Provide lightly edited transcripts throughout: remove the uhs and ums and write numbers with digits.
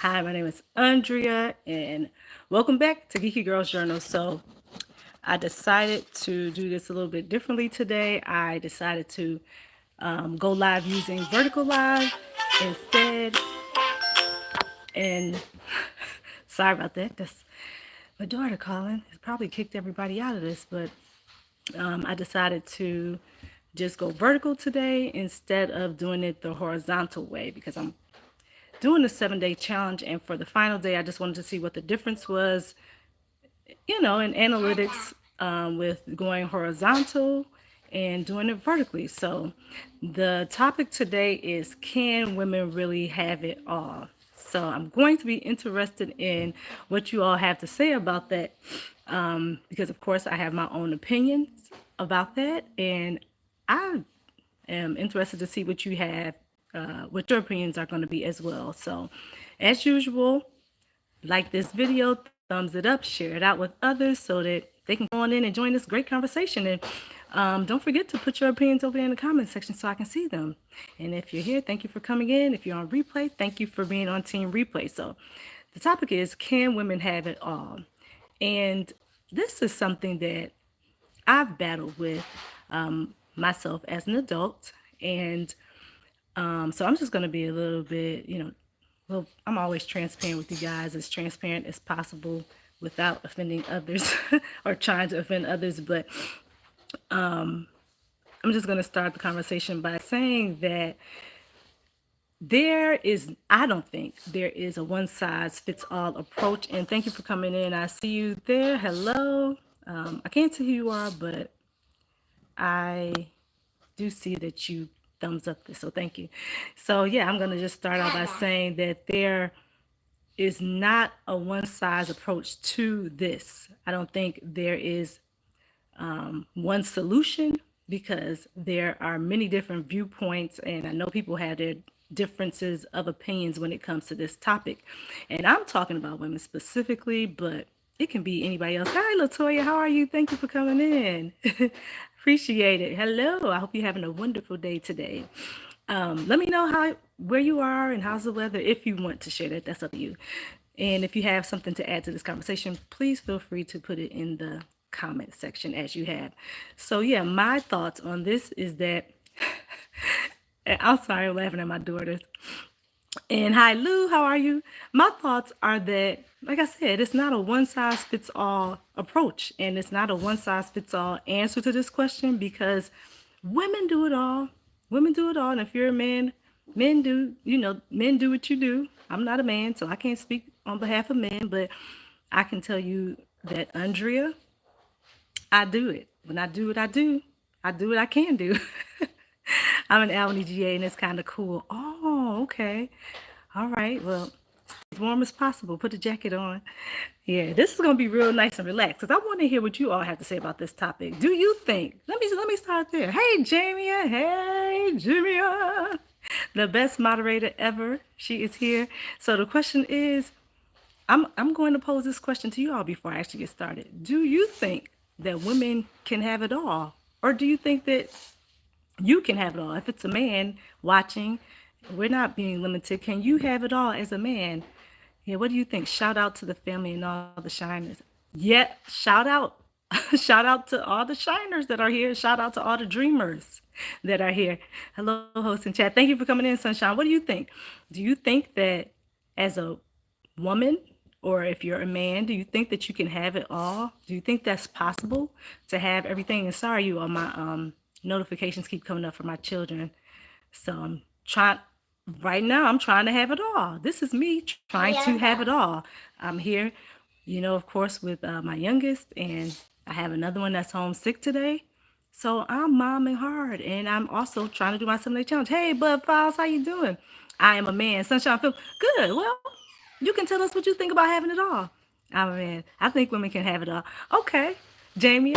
Hi, my name is Andrea, and welcome back to Geeky Girls Journal. So, I decided to do this a little bit differently today. I decided to go live using vertical live instead. And sorry about that. That's my daughter calling. It probably kicked everybody out of this, but I decided to just go vertical today instead of doing it the horizontal way because I'm doing the 7-day challenge. And for the final day, I just wanted to see what the difference was, in analytics with going horizontal and doing it vertically. So the topic today is, can women really have it all? So I'm going to be interested in what you all have to say about that, because of course I have my own opinions about that, and I am interested to see what you have, what your opinions are going to be as well. So as usual, like this video, thumbs it up, share it out with others so that they can go on in and join this great conversation. And don't forget to put your opinions over there in the comment section so I can see them. And if you're here, thank you for coming in. If you're on replay, thank you for being on Team Replay. So the topic is, can women have it all? And this is something that I've battled with myself as an adult. And so I'm just going to be a little bit, well, I'm always transparent with you guys, as transparent as possible without offending others or trying to offend others. But I'm just going to start the conversation by saying that I don't think there is a one size fits all approach. And thank you for coming in. I see you there. Hello. I can't see who you are, but I do see that you thumbs up this. So thank you. So yeah, I'm going to just start out by saying that there is not a one size approach to this. I don't think there is one solution, because there are many different viewpoints, and I know people have their differences of opinions when it comes to this topic. And I'm talking about women specifically, but it can be anybody else. Hi, Latoya, how are you? Thank you for coming in. Appreciate it. Hello, I hope you're having a wonderful day today. Let me know where you are and how's the weather. If you want to share that, that's up to you. And if you have something to add to this conversation, please feel free to put it in the comment section as you have. So yeah, my thoughts on this is that I'm sorry, I'm laughing at my daughters. And hi, Lou, how are you? My thoughts are that, like I said, it's not a one size fits all approach, and it's not a one size fits all answer to this question, because women do it all. Women do it all. And if you're a man, men do what you do. I'm not a man, so I can't speak on behalf of men, but I can tell you that, Andrea, I do it. When I do what I do what I can do. I'm an Albany GA, and it's kind of cool. Oh, okay. All right. Well, stay as warm as possible. Put the jacket on. Yeah, this is gonna be real nice and relaxed, because I want to hear what you all have to say about this topic. Do you think? Let me start there. Hey, Jamia. Hey, Jamia. The best moderator ever. She is here. So the question is, I'm going to pose this question to you all before I actually get started. Do you think that women can have it all? Or do you think that you can have it all? If it's a man watching, we're not being limited. Can you have it all as a man? Yeah, what do you think? Shout out to the family and all the shiners. Yeah, shout out. Shout out to all the shiners that are here. Shout out to all the dreamers that are here. Hello, host and chat. Thank you for coming in, Sunshine. What do you think? Do you think that as a woman, or if you're a man, do you think that you can have it all? Do you think that's possible to have everything? And sorry, you all, my notifications keep coming up for my children. So right now, I'm trying to have it all. This is me trying to have it all. I'm here, of course, with my youngest, and I have another one that's homesick today. So I'm momming hard, and I'm also trying to do my 7-day challenge. Hey, Bud Files, how you doing? I am a man. Sunshine Phil, good. Well, you can tell us what you think about having it all. I'm a man. I think women can have it all. Okay, Jamie.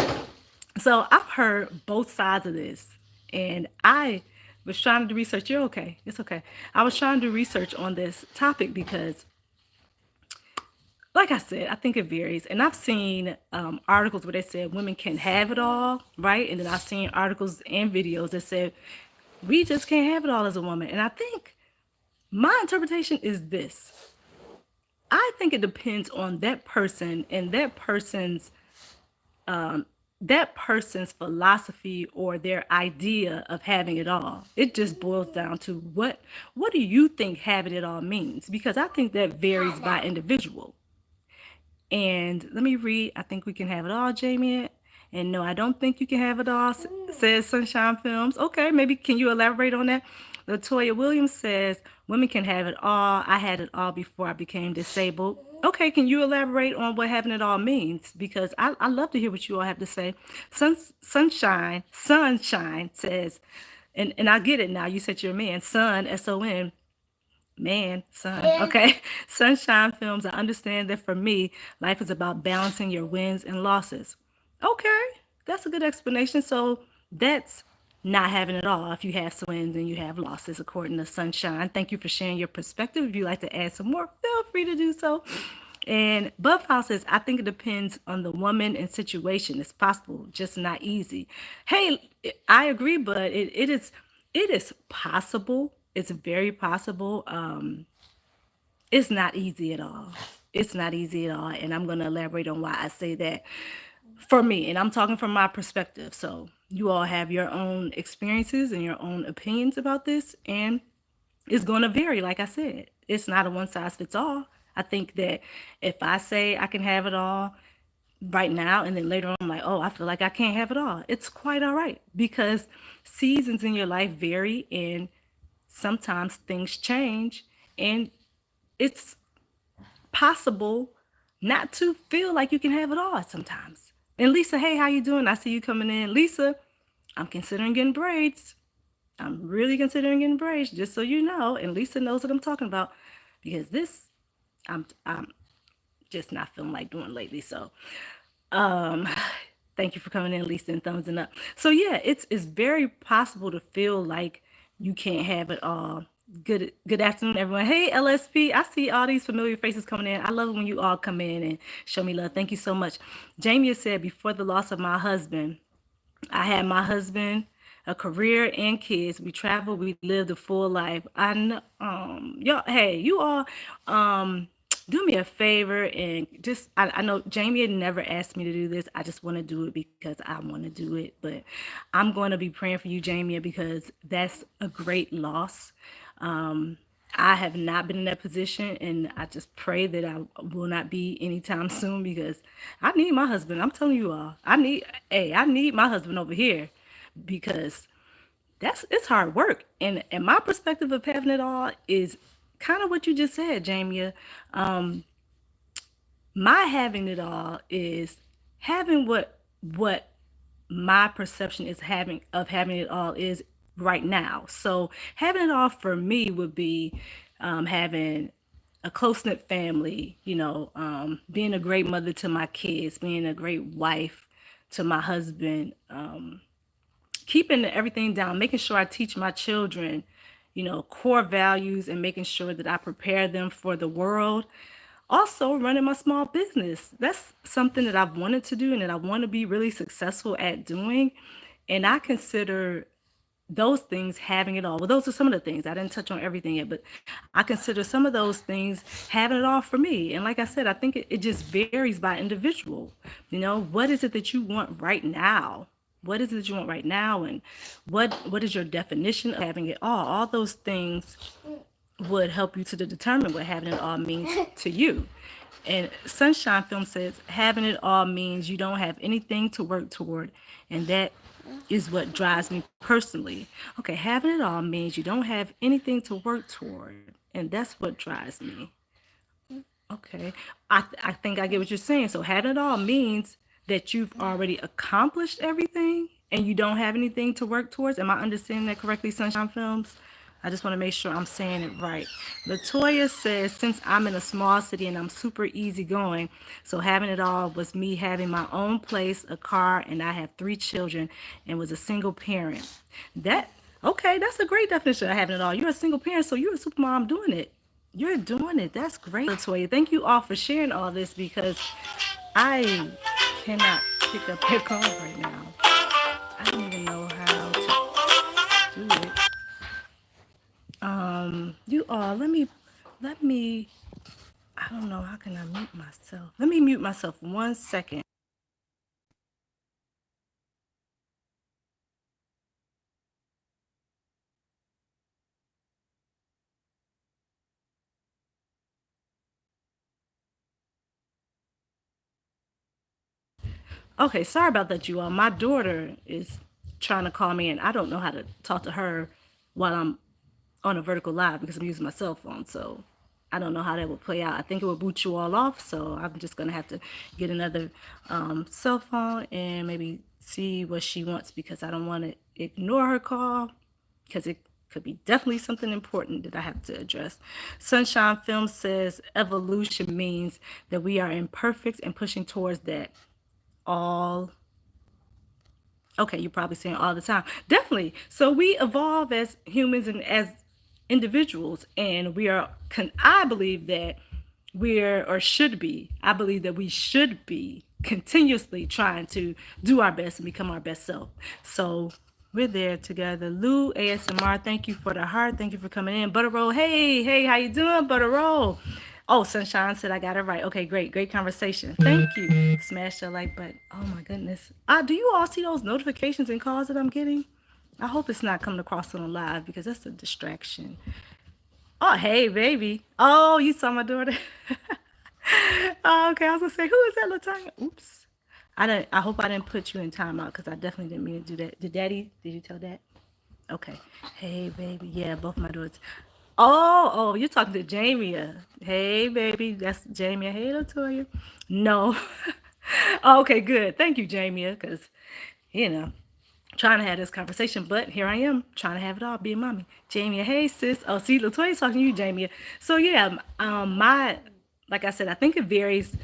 So I've heard both sides of this, and I was trying to do research. You're okay. It's okay. I was trying to do research on this topic because, like I said, I think it varies. And I've seen articles where they said women can have it all, right? And then I've seen articles and videos that said we just can't have it all as a woman. And I think my interpretation is this. I think it depends on that person and that person's philosophy or their idea of having it all. It just boils down to what do you think having it all means? Because I think that varies by individual. And let me read. I think we can have it all, Jamie. And no, I don't think you can have it all, says Sunshine Films. Okay, maybe can you elaborate on that? Latoya Williams says, women can have it all. I had it all before I became disabled. Okay, can you elaborate on what having it all means? Because I love to hear what you all have to say. Sunshine says, and I get it now. You said you're a man. Son, S-O-N, man, son. Okay. Sunshine Films. I understand that for me, life is about balancing your wins and losses. Okay. That's a good explanation. So that's not having it all if you have some wins and you have losses, according to Sunshine. Thank you for sharing your perspective. If you'd like to add some more, feel free to do so. And Buffhouse says, I think it depends on the woman and situation. It's possible, just not easy. Hey, I agree, but it is possible. It's very possible. It's not easy at all. It's not easy at all. And I'm going to elaborate on why I say that for me. And I'm talking from my perspective. So you all have your own experiences and your own opinions about this. And it's going to vary. Like I said, it's not a one size fits all. I think that if I say I can have it all right now and then later on I'm like, oh, I feel like I can't have it all, it's quite all right because seasons in your life vary and sometimes things change and it's possible not to feel like you can have it all sometimes. And Lisa, hey, how you doing? I see you coming in. Lisa, I'm considering getting braids. I'm really considering getting braids, just so you know. And Lisa knows what I'm talking about because this I'm just not feeling like doing lately. So um thank you for coming in, Lisa, and thumbs up. So yeah, it's very possible to feel like you can't have it all. Good afternoon, everyone. Hey, LSP, I see all these familiar faces coming in. I love it when you all come in and show me love. Thank you so much. Jamie said, before the loss of my husband, I had my husband, a career, and kids. We traveled. We lived a full life. I know, y'all. Hey, you all, do me a favor and just. I know Jamie had never asked me to do this. I just want to do it because I want to do it. But I'm going to be praying for you, Jamie, because that's a great loss. Um, I have not been in that position, and I just pray that I will not be anytime soon because I need my husband. I'm telling you all, I need my husband over here because it's hard work. And my perspective of having it all is kind of what you just said, Jamia. Um, my having it all is having what my perception is having it all is right now. So having it all for me would be having a close knit family, being a great mother to my kids, being a great wife to my husband, keeping everything down, making sure I teach my children, core values and making sure that I prepare them for the world. Also, running my small business. That's something that I've wanted to do and that I want to be really successful at doing. And I consider those things having it all. Well, those are some of the things. I didn't touch on everything yet, but I consider some of those things having it all for me. And like I said, I think it just varies by individual. What is it that you want right now? What is it that you want right now? And what is your definition of having it all? All those things would help you to determine what having it all means to you. And Sunshine Film says having it all means you don't have anything to work toward, and that is what drives me personally. Okay, having it all means you don't have anything to work toward, and that's what drives me. Okay, I think I get what you're saying. So having it all means that you've already accomplished everything and you don't have anything to work towards. Am I understanding that correctly, Sunshine Films? I just want to make sure I'm saying it right. Latoya says, since I'm in a small city and I'm super easygoing, so having it all was me having my own place, a car, and I have 3 children and was a single parent. That, okay, that's a great definition of having it all. You're a single parent, so you're a super mom doing it. You're doing it. That's great, Latoya. Thank you all for sharing all this because I cannot pick up your call right now. I don't even know how to do it. You all, let me, I don't know. How can I mute myself? Let me mute myself 1 second. Okay, sorry about that, you all. My daughter is trying to call me, and I don't know how to talk to her while I'm on a vertical live because I'm using my cell phone. So I don't know how that will play out. I think it will boot you all off. So I'm just gonna have to get another cell phone and maybe see what she wants because I don't want to ignore her call because it could be definitely something important that I have to address. Sunshine Film says evolution means that we are imperfect and pushing towards that all. Okay, you're probably saying all the time. Definitely. So we evolve as humans and as individuals, and we are. I believe that we're or should be. I believe that we should be continuously trying to do our best and become our best self. So we're there together. Lou ASMR, thank you for the heart. Thank you for coming in. Butter Roll, hey, how you doing, Butter Roll? Oh, Sunshine said I got it right. Okay, great conversation. Thank you. Smash the like button. Oh my goodness. Do you all see those notifications and calls that I'm getting? I hope it's not coming across on the live because that's a distraction. Oh, hey, baby. Oh, you saw my daughter. Oh, okay, I was gonna say, who is that, Latanya? Oops. I hope I didn't put you in timeout because I definitely didn't mean to do that. Did Daddy? Did you tell Dad? Okay. Hey, baby. Yeah, both my daughters. Oh, you're talking to Jamia. Hey, baby. That's Jamia. Hey, Latoya. No. Okay, good. Thank you, Jamia, because, you know, trying to have this conversation, but here I am trying to have it all, being mommy. Jamia, hey, sis. Oh, see, Latoya's talking to you, Jamia. So, yeah, like I said, I think it varies.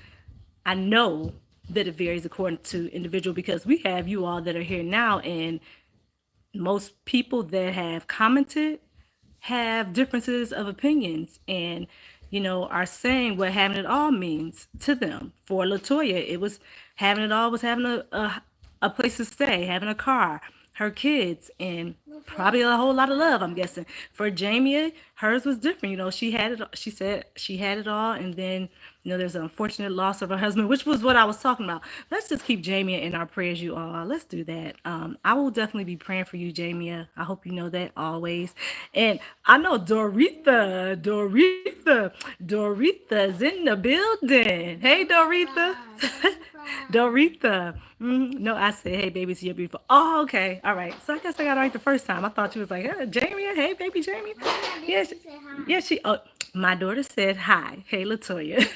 I know that it varies according to individual because we have you all that are here now, and most people that have commented have differences of opinions and are saying what having it all means to them. For Latoya, it was having it all was having a place to stay, having a car, her kids, and probably a whole lot of love, I'm guessing. For Jamie, hers was different. She had it. She said she had it all, and then there's an unfortunate loss of her husband, which was what I was talking about. Let's just keep Jamie in our prayers, you all. Let's do that. I will definitely be praying for you, Jamie. I hope you know that always. And I know Doritha's in the building. Hey, Doritha. Doritha. No, I said, hey, baby, so you're beautiful. Oh, okay. All right. So I guess I got it right the first time. I thought you was like, hey, Jamie. Hey, baby, Jamie. Yes. Yeah, my daughter said hi. Hey, Latoya.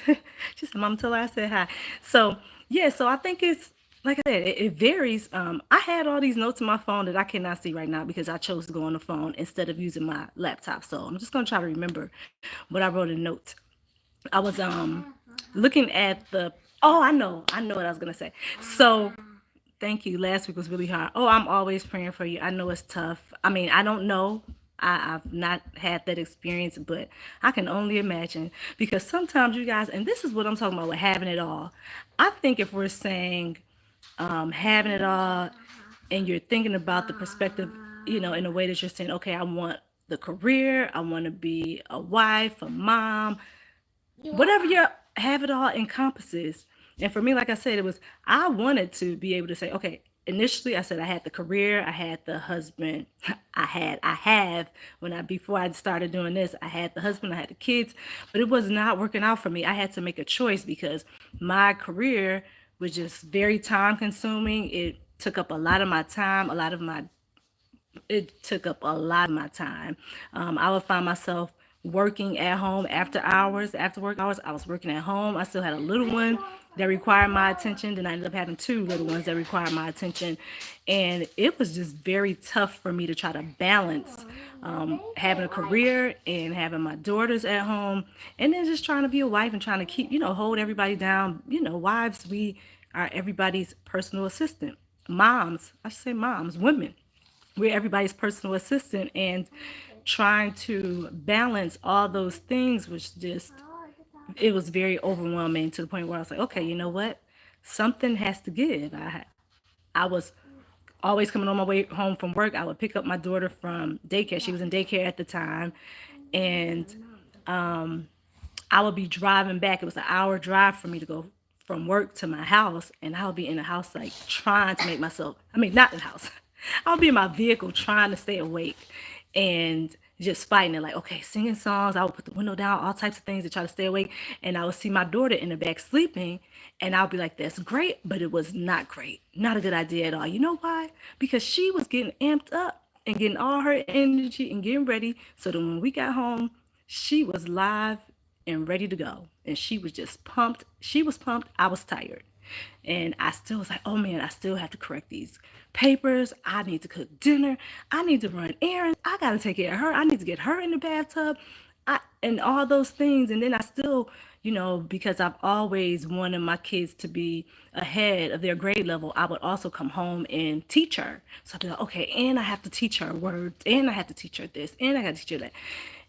She said, Mom, tell her I said hi. So, yeah, so I think it's, like I said, it varies. I had all these notes on my phone that I cannot see right now because I chose to go on the phone instead of using my laptop. So I'm just gonna try to remember what I wrote in notes. I was looking at the. Oh, I know what I was gonna say. So thank you. Last week was really hard. Oh, I'm always praying for you. I know it's tough. I mean, I don't know. I've not had that experience, but I can only imagine because sometimes you guys, and this is what I'm talking about with having it all. I think if we're saying having it all and you're thinking about the perspective, in a way that you're saying, okay, I want the career, I want to be a wife, a mom, whatever your have it all encompasses. And for me, like I said, it was I wanted to be able to say, okay, initially I said I had the career, I had the husband, I have when I before I started doing this, I had the husband, I had the kids, but it was not working out for me. I had to make a choice because my career was just very time consuming. It took up a lot of my time, a lot of my it took up a lot of my time. I would find myself working at home after hours, after work hours. I was working at home. I still had a little one that required my attention. Then I ended up having two little ones that required my attention. And it was just very tough for me to try to balance having a career and having my daughters at home. And then just trying to be a wife and trying to keep, hold everybody down. Wives, we are everybody's personal assistant. Moms, I should say moms, women, we're everybody's personal assistant, and trying to balance all those things was just it was very overwhelming to the point where I was like, okay, you know what, something has to give. I was always coming on my way home from work. I would pick up my daughter from daycare. She was in daycare at the time, and I would be driving back. It was an hour drive for me to go from work to my house, and I would be in the house like trying to make myself. I mean, not in the house. I would be in my vehicle trying to stay awake, and just fighting it. Like, okay, singing songs. I would put the window down, all types of things to try to stay awake. And I would see my daughter in the back sleeping, and I'll be like, "That's great," but it was not great. Not a good idea at all. You know why? Because she was getting amped up and getting all her energy and getting ready. So that when we got home, she was live and ready to go. And she was just pumped. She was pumped. I was tired. And I still was like, oh man, I still have to correct these papers. I need to cook dinner. I need to run errands. I got to take care of her. I need to get her in the bathtub. And all those things. And then I still, because I've always wanted my kids to be ahead of their grade level, I would also come home and teach her. So I'd be like, okay, and I have to teach her words, and I have to teach her this, and I got to teach her that.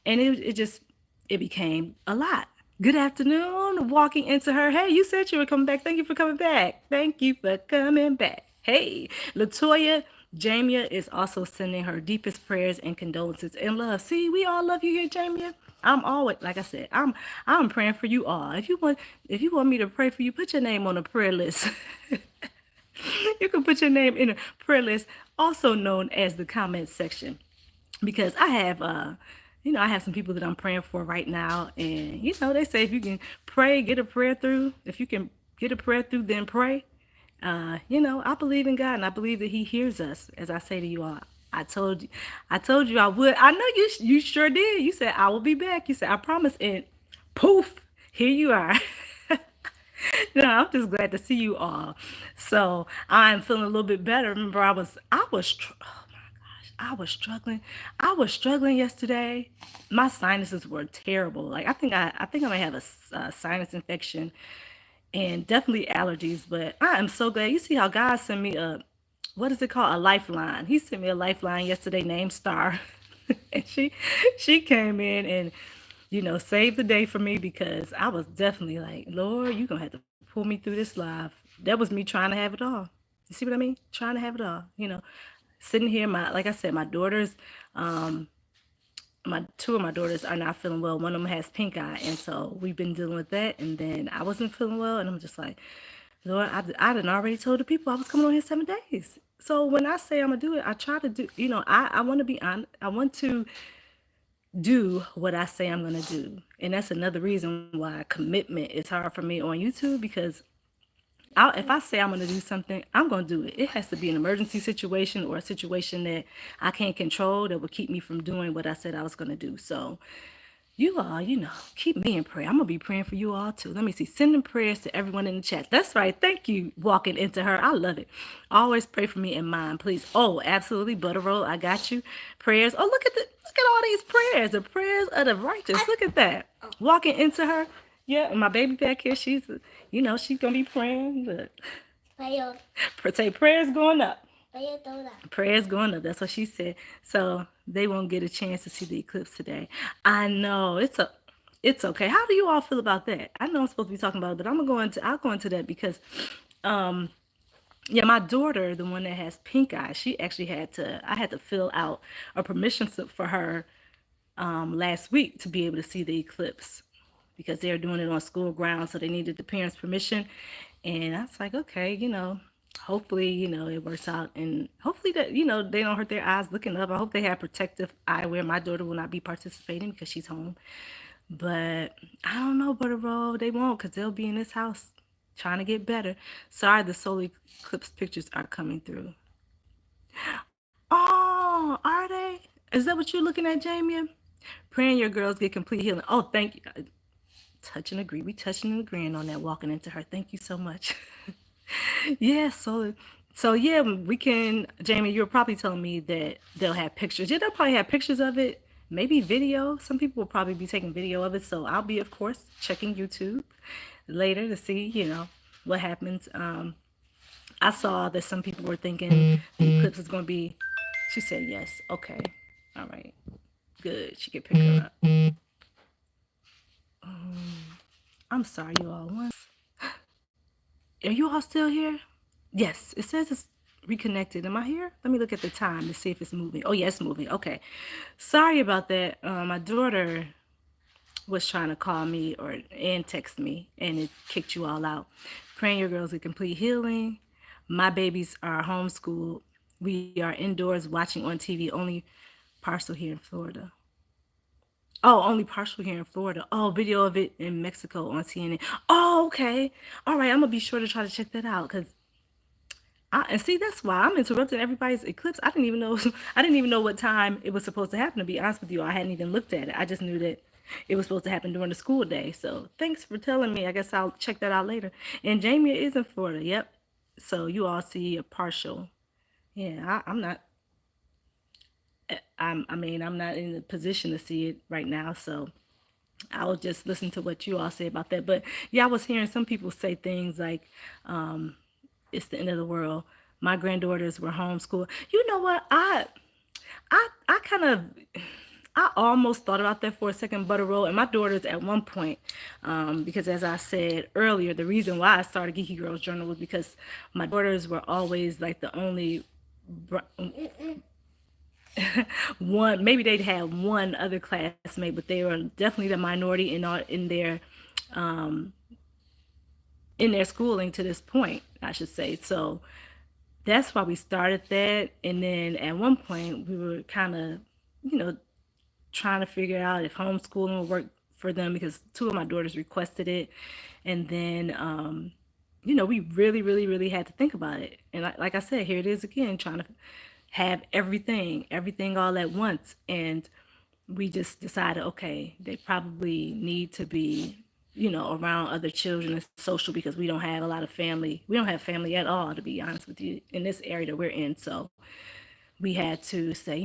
And it became a lot. Good afternoon. Walking into her. Hey, you said you were coming back. Thank you for coming back. Thank you for coming back. Hey, Latoya Jamia is also sending her deepest prayers and condolences and love. See, we all love you here, Jamia. I'm always, like I said, I'm praying for you all. If you want me to pray for you, put your name on a prayer list. You can put your name in a prayer list, also known as the comment section, because I have some people that I'm praying for right now, and they say if you can pray, get a prayer through. If you can get a prayer through, then pray. I believe in God, and I believe that He hears us. As I say to you all, I told you I would. I know you sure did. You said I will be back. You said I promise, and poof, here you are. No, I'm just glad to see you all. So I'm feeling a little bit better. Remember, oh my gosh, I was struggling yesterday. My sinuses were terrible. Like I think I might have a sinus infection and definitely allergies. But I am so glad. You see how God sent me what is it called? A lifeline. He sent me a lifeline yesterday named Star. And she came in and saved the day for me, because I was definitely like, Lord, you're gonna have to pull me through this live. That was me trying to have it all. You see what I mean? Trying to have it all. Sitting here, like I said, um my two of my daughters are not feeling well. One of them has pink eye, and so we've been dealing with that. And then I wasn't feeling well, and I'm just like, Lord, I done already told the people I was coming on here 7 days. So when I say I'm gonna do it, I try to do. I want to be on. I want to do what I say I'm gonna do, and that's another reason why commitment is hard for me on YouTube, because if I say I'm going to do something, I'm going to do it. It has to be an emergency situation or a situation that I can't control that would keep me from doing what I said I was going to do. So, you all, keep me in prayer. I'm going to be praying for you all too. Let me see. Sending prayers to everyone in the chat. That's right. Thank you, walking into her. I love it. Always pray for me in mind, please. Oh, absolutely. Butter roll. I got you. Prayers. Oh, look at all these prayers. The prayers of the righteous. Look at that. Walking into her. Yeah, and my baby back here, she's gonna be praying. Look, say prayers going up. Prayers going up. That's what she said. So they won't get a chance to see the eclipse today. I know it's okay. How do you all feel about that? I know I'm supposed to be talking about it, but I'll go into that because, yeah, my daughter, the one that has pink eye, she actually I had to fill out a permission slip for her last week to be able to see the eclipse, because they're doing it on school grounds, so they needed the parents' permission. And I was like, okay, hopefully, it works out, and hopefully that, they don't hurt their eyes looking up. I hope they have protective eyewear. My daughter will not be participating because she's home. But I don't know, Butter Roll, they won't, because they'll be in this house trying to get better. Sorry, the solar eclipse pictures are coming through. Oh, are they? Is that what you're looking at, Jamie? Praying your girls get complete healing. Oh, thank you. Touch and agree. We touching and agreeing on that, walking into her. Thank you so much. Yeah, so yeah, we can, Jamie, you're probably telling me that they'll have pictures. Yeah, they'll probably have pictures of it, maybe video. Some people will probably be taking video of it. So I'll be, of course, checking YouTube later to see, what happens. I saw that some people were thinking the eclipse is going to be, she said yes. Okay. All right. Good. She can pick her up. I'm sorry, you all. Are you all still here? Yes, it says it's reconnected. Am I here? Let me look at the time to see if it's moving. Oh, yeah, it's moving. Okay. Sorry about that. My daughter, was trying to call me and text me, and it kicked you all out. Praying your girls a complete healing. My babies are homeschooled. We are indoors watching on TV. Only partial here in Florida. Oh, only partial here in Florida. Oh, video of it in Mexico on CNN. Oh, okay. All right, I'm gonna be sure to try to check that out because and see, that's why I'm interrupting everybody's eclipse. I didn't even know I didn't even know what time it was supposed to happen, to be honest with you. I hadn't even looked at it. I just knew that it was supposed to happen during the school day. So thanks for telling me. I guess I'll check that out later. And Jamie is in Florida. Yep. So you all see a partial. Yeah, I'm not I mean, I'm not in a position to see it right now, so I'll just listen to what you all say about that. But yeah, I was hearing some people say things like, it's the end of the world. My granddaughters were homeschooled. You know what? I kind of I almost thought about that for a second, butter roll. And my daughters at one point, because as I said earlier, the reason why I started Geeky Girls Journal was because my daughters were always like the only one. Maybe they'd had one other classmate, but they were definitely the minority in their schooling to this point, I should say. So that's why we started that. And then at one point, we were kind of, you know, trying to figure out if homeschooling would work for them because two of my daughters requested it. And then, we really, really, really had to think about it. And like I said, here it is again, trying to have everything all at once. And we just decided, okay, they probably need to be, around other children and social because we don't have a lot of family. We don't have family at all, to be honest with you, in this area that we're in. So we had to say,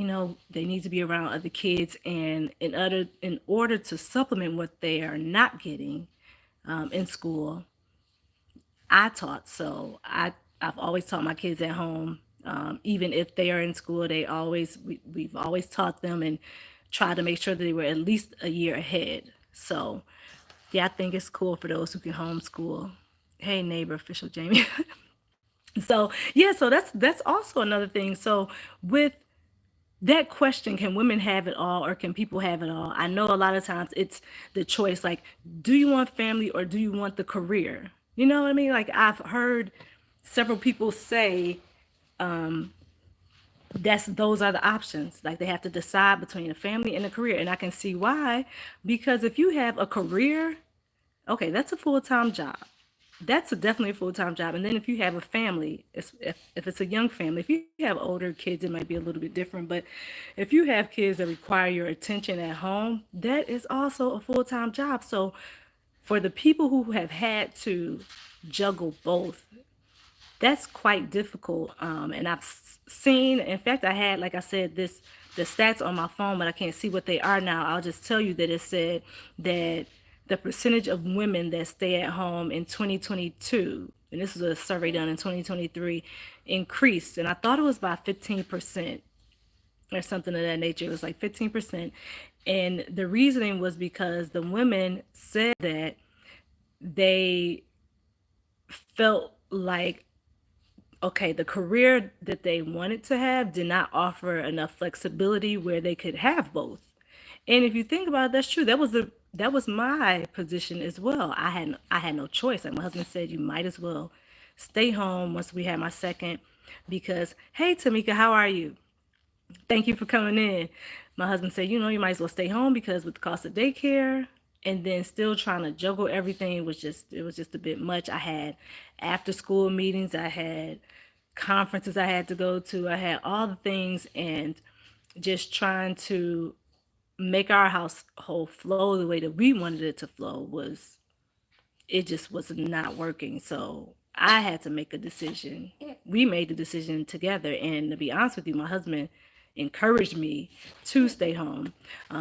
they need to be around other kids, and in order to supplement what they are not getting in school, I taught. So I've always taught my kids at home. Even if they are in school, we've always taught them and tried to make sure that they were at least a year ahead. So yeah, I think it's cool for those who can homeschool. Hey neighbor, official Jamie. So yeah, so that's also another thing. So with that question, can women have it all or can people have it all? I know a lot of times it's the choice, like, do you want family or do you want the career? You know what I mean? Like, I've heard several people say those are the options. Like, they have to decide between a family and a career. And I can see why, because if you have a career, okay, that's a full-time job. Definitely a full-time job. And then if you have a family, if it's a young family, if you have older kids, it might be a little bit different. But if you have kids that require your attention at home, that is also a full-time job. So for the people who have had to juggle both, that's quite difficult. And I've seen, in fact, I had, like I said, the stats on my phone, but I can't see what they are now. I'll just tell you that it said that the percentage of women that stay at home in 2022, and this was a survey done in 2023, increased. And I thought it was by 15% or something of that nature. It was like 15%. And the reasoning was because the women said that they felt like, okay, the career that they wanted to have did not offer enough flexibility where they could have both. And if you think about it, that's true. That was my position as well. I had no choice. Like my husband said, you might as well stay home once we had my second, because hey Tamika, how are you? Thank you for coming in. My husband said, you might as well stay home because with the cost of daycare and then still trying to juggle everything was just a bit much. I had after school meetings, I had conferences I had to go to, I had all the things, and just trying to make our household flow the way that we wanted it to flow was it just was not working. So I had to make a decision. We made the decision together. And to be honest with you, my husband encouraged me to stay home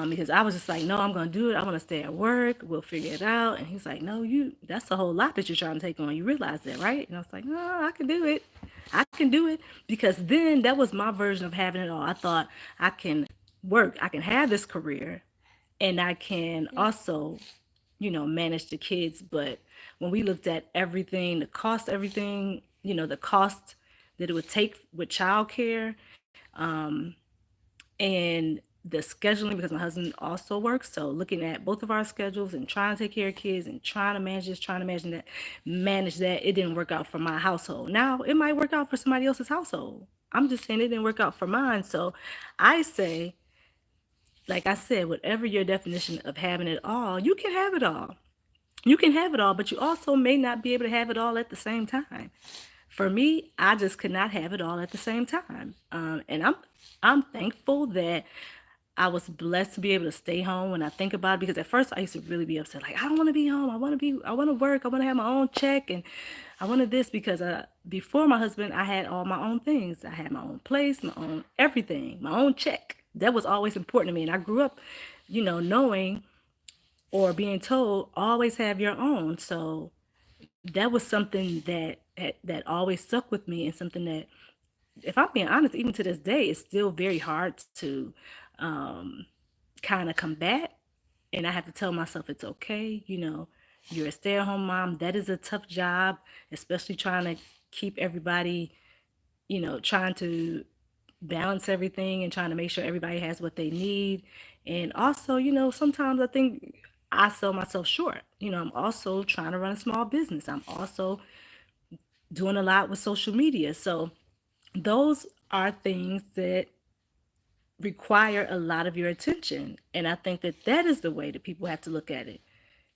because I was just like, no, I'm going to do it. I want to stay at work. We'll figure it out. And he's like, no, that's a whole lot that you're trying to take on. You realize that, right? And I was like, no, I can do it. I can do it. Because then that was my version of having it all. I thought I can work. I can have this career and I can also manage the kids. But when we looked at everything, the cost that it would take with childcare, and the scheduling because my husband also works. So looking at both of our schedules and trying to take care of kids and trying to manage this, trying to manage that, it didn't work out for my household. Now it might work out for somebody else's household. I'm just saying it didn't work out for mine. So I say, like I said, whatever your definition of having it all, you can have it all. You can have it all, but you also may not be able to have it all at the same time. For me, I just could not have it all at the same time. And I'm thankful that I was blessed to be able to stay home when I think about it, because at first I used to really be upset. Like, I don't want to be home. I want to work. I want to have my own check. And I wanted this because before my husband, I had all my own things. I had my own place, my own everything, my own check. That was always important to me. And I grew up, knowing or being told, always have your own. So that was something that always stuck with me, and something that, if I'm being honest, even to this day, it's still very hard to um, kind of combat. And I have to tell myself it's okay. You're a stay-at-home mom. That is a tough job, especially trying to keep everybody, trying to balance everything and trying to make sure everybody has what they need. And also, sometimes I think I sell myself short. I'm also trying to run a small business. I'm also doing a lot with social media. So those are things that require a lot of your attention. And I think that that is the way that people have to look at it.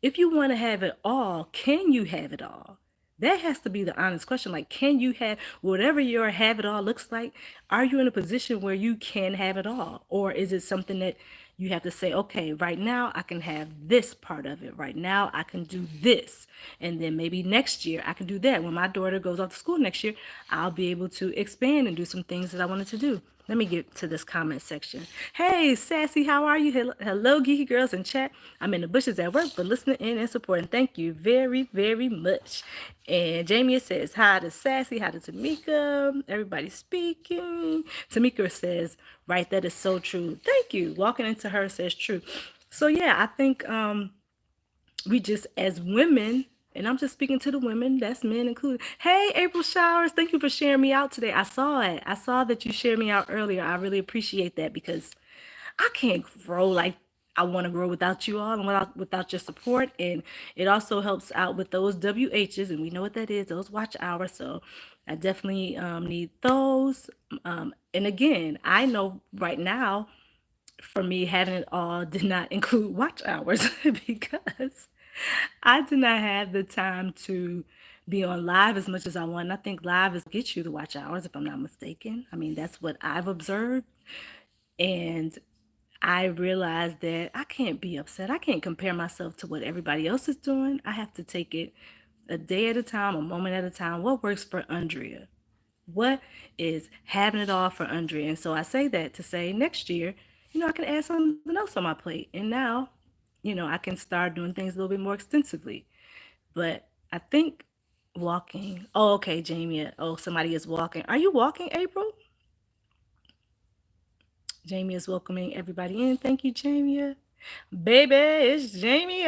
If you want to have it all, can you have it all? That has to be the honest question. Like, can you have whatever your have it all looks like? Are you in a position where you can have it all? Or is it something that you have to say, okay, right now I can have this part of it. Right now I can do this. And then maybe next year I can do that. When my daughter goes off to school next year, I'll be able to expand and do some things that I wanted to do. Let me get to this comment section. Hey, Sassy, how are you? Hello, Geeky Girls in chat. I'm in the bushes at work, but listening in and supporting. Thank you very, very much. And Jamie says, hi to Sassy, hi to Tamika. Everybody speaking. Tamika says, right, that is so true. Thank you. Walking into her says true. So, yeah, I think we just, as women, and I'm just speaking to the women, that's men included. Hey, April Showers, thank you for sharing me out today. I saw it. I saw that you shared me out earlier. I really appreciate that, because I can't grow like I want to grow without you all and without your support. And it also helps out with those WHs, and we know what that is, those watch hours. So I definitely need those. And again, I know right now, for me, having it all did not include watch hours because I did not have the time to be on live as much as I want. And I think live is get you the watch hours, if I'm not mistaken. I mean, that's what I've observed. And I realized that I can't be upset. I can't compare myself to what everybody else is doing. I have to take it a day at a time, a moment at a time. What works for Andrea? What is having it all for Andrea? And so I say that to say next year, I can add something else on my plate. And now, I can start doing things a little bit more extensively. But I think walking. Oh, okay, Jamie. Oh, somebody is walking. Are you walking, April? Jamie is welcoming everybody in. Thank you, Jamie. Baby, it's Jamie.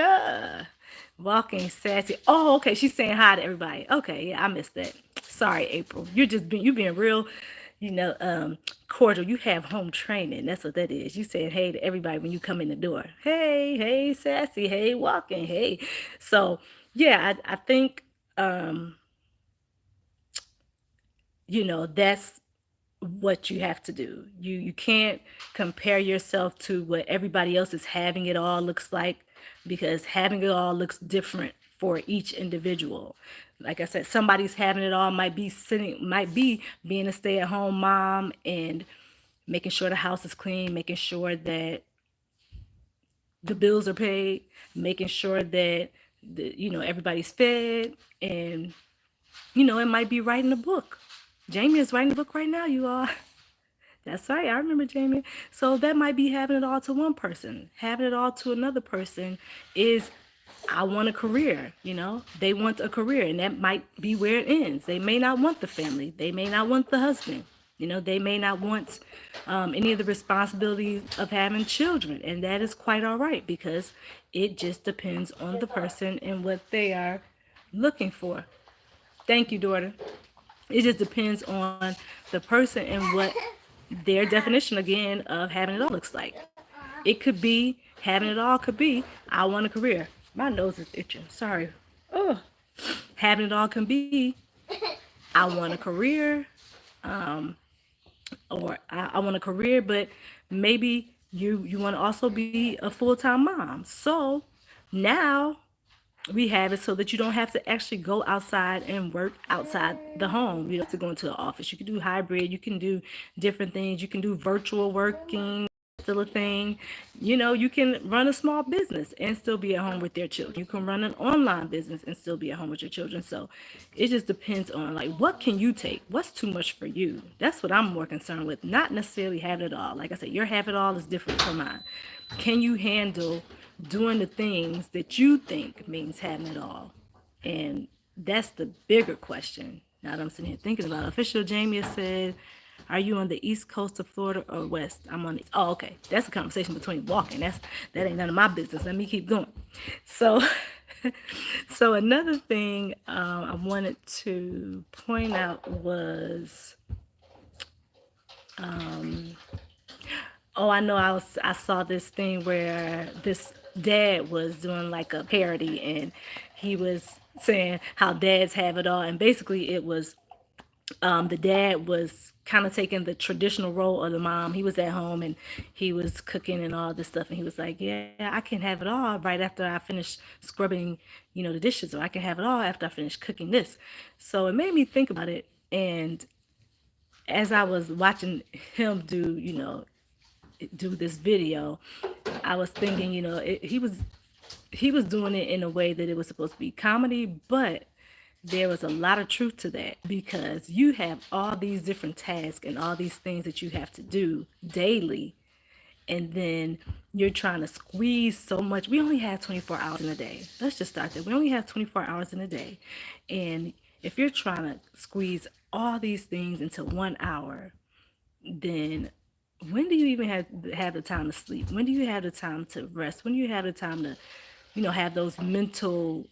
Walking sassy. Oh, okay. She's saying hi to everybody. Okay, yeah, I missed that. Sorry, April. You being real, cordial. You have home training. That's what that is. You saying hey to everybody when you come in the door. Hey, hey, sassy. Hey, walking. Hey. So yeah, I think that's what you have to do. You can't compare yourself to what everybody else is having it all looks like, because having it all looks different for each individual. Like I said, somebody's having it all might be being a stay-at-home mom and making sure the house is clean, making sure that the bills are paid, making sure that everybody's fed, and it might be writing a book. Jamie is writing a book right now, you all. That's right. I remember Jamie. So that might be having it all to one person. Having it all to another person is, I want a career. They want a career, and that might be where it ends. They may not want the family. They may not want the husband. They may not want any of the responsibilities of having children. And that is quite all right, because it just depends on the person and what they are looking for. Thank you, daughter. It just depends on the person and what their definition again of having it all looks like. It could be having it all, could be I want a career. My nose is itching. Sorry. Oh, having it all can be I want a career, um, or I want a career, but maybe you want to also be a full time mom. So now we have it so that you don't have to actually go outside and work outside the home. You don't have to go into the office. You can do hybrid. You can do different things. You can do virtual working. Still a thing. You can run a small business and still be at home with their children. You can run an online business and still be at home with your children. So it just depends on like what can you take? What's too much for you? That's what I'm more concerned with. Not necessarily have it all. Like I said, your have it all is different from mine. Can you handle doing the things that you think means having it all? And that's the bigger question. Now that I'm sitting here thinking about it. Official Jamie said, are you on the east coast of Florida or west? I'm on the, oh, okay. That's a conversation between walking. That ain't none of my business. Let me keep going. So so another thing I wanted to point out was oh, I know I saw this thing where this dad was doing like a parody and he was saying how dads have it all, and basically it was the dad was kind of taking the traditional role of the mom. He was at home and he was cooking and all this stuff, and he was like, "Yeah, I can have it all right after I finish scrubbing, the dishes, or I can have it all after I finish cooking this." So it made me think about it, and as I was watching him do this video, I was thinking, he was doing it in a way that it was supposed to be comedy, but there was a lot of truth to that because you have all these different tasks and all these things that you have to do daily, and then you're trying to squeeze so much. We only have 24 hours in a day. Let's just start there. We only have 24 hours in a day, and if you're trying to squeeze all these things into 1 hour, then when do you even have the time to sleep? When do you have the time to rest? When do you have the time to, have those mental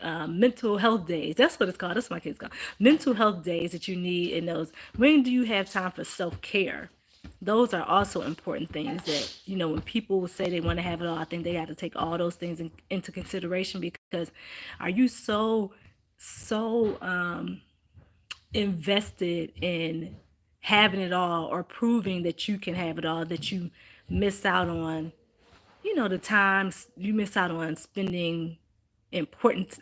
health days? That's what it's called. That's what my kids call mental health days that you need in those. When do you have time for self care? Those are also important things that when people say they want to have it all, I think they have to take all those things into consideration because are you so invested in having it all or proving that you can have it all that you miss out on the times you miss out on spending important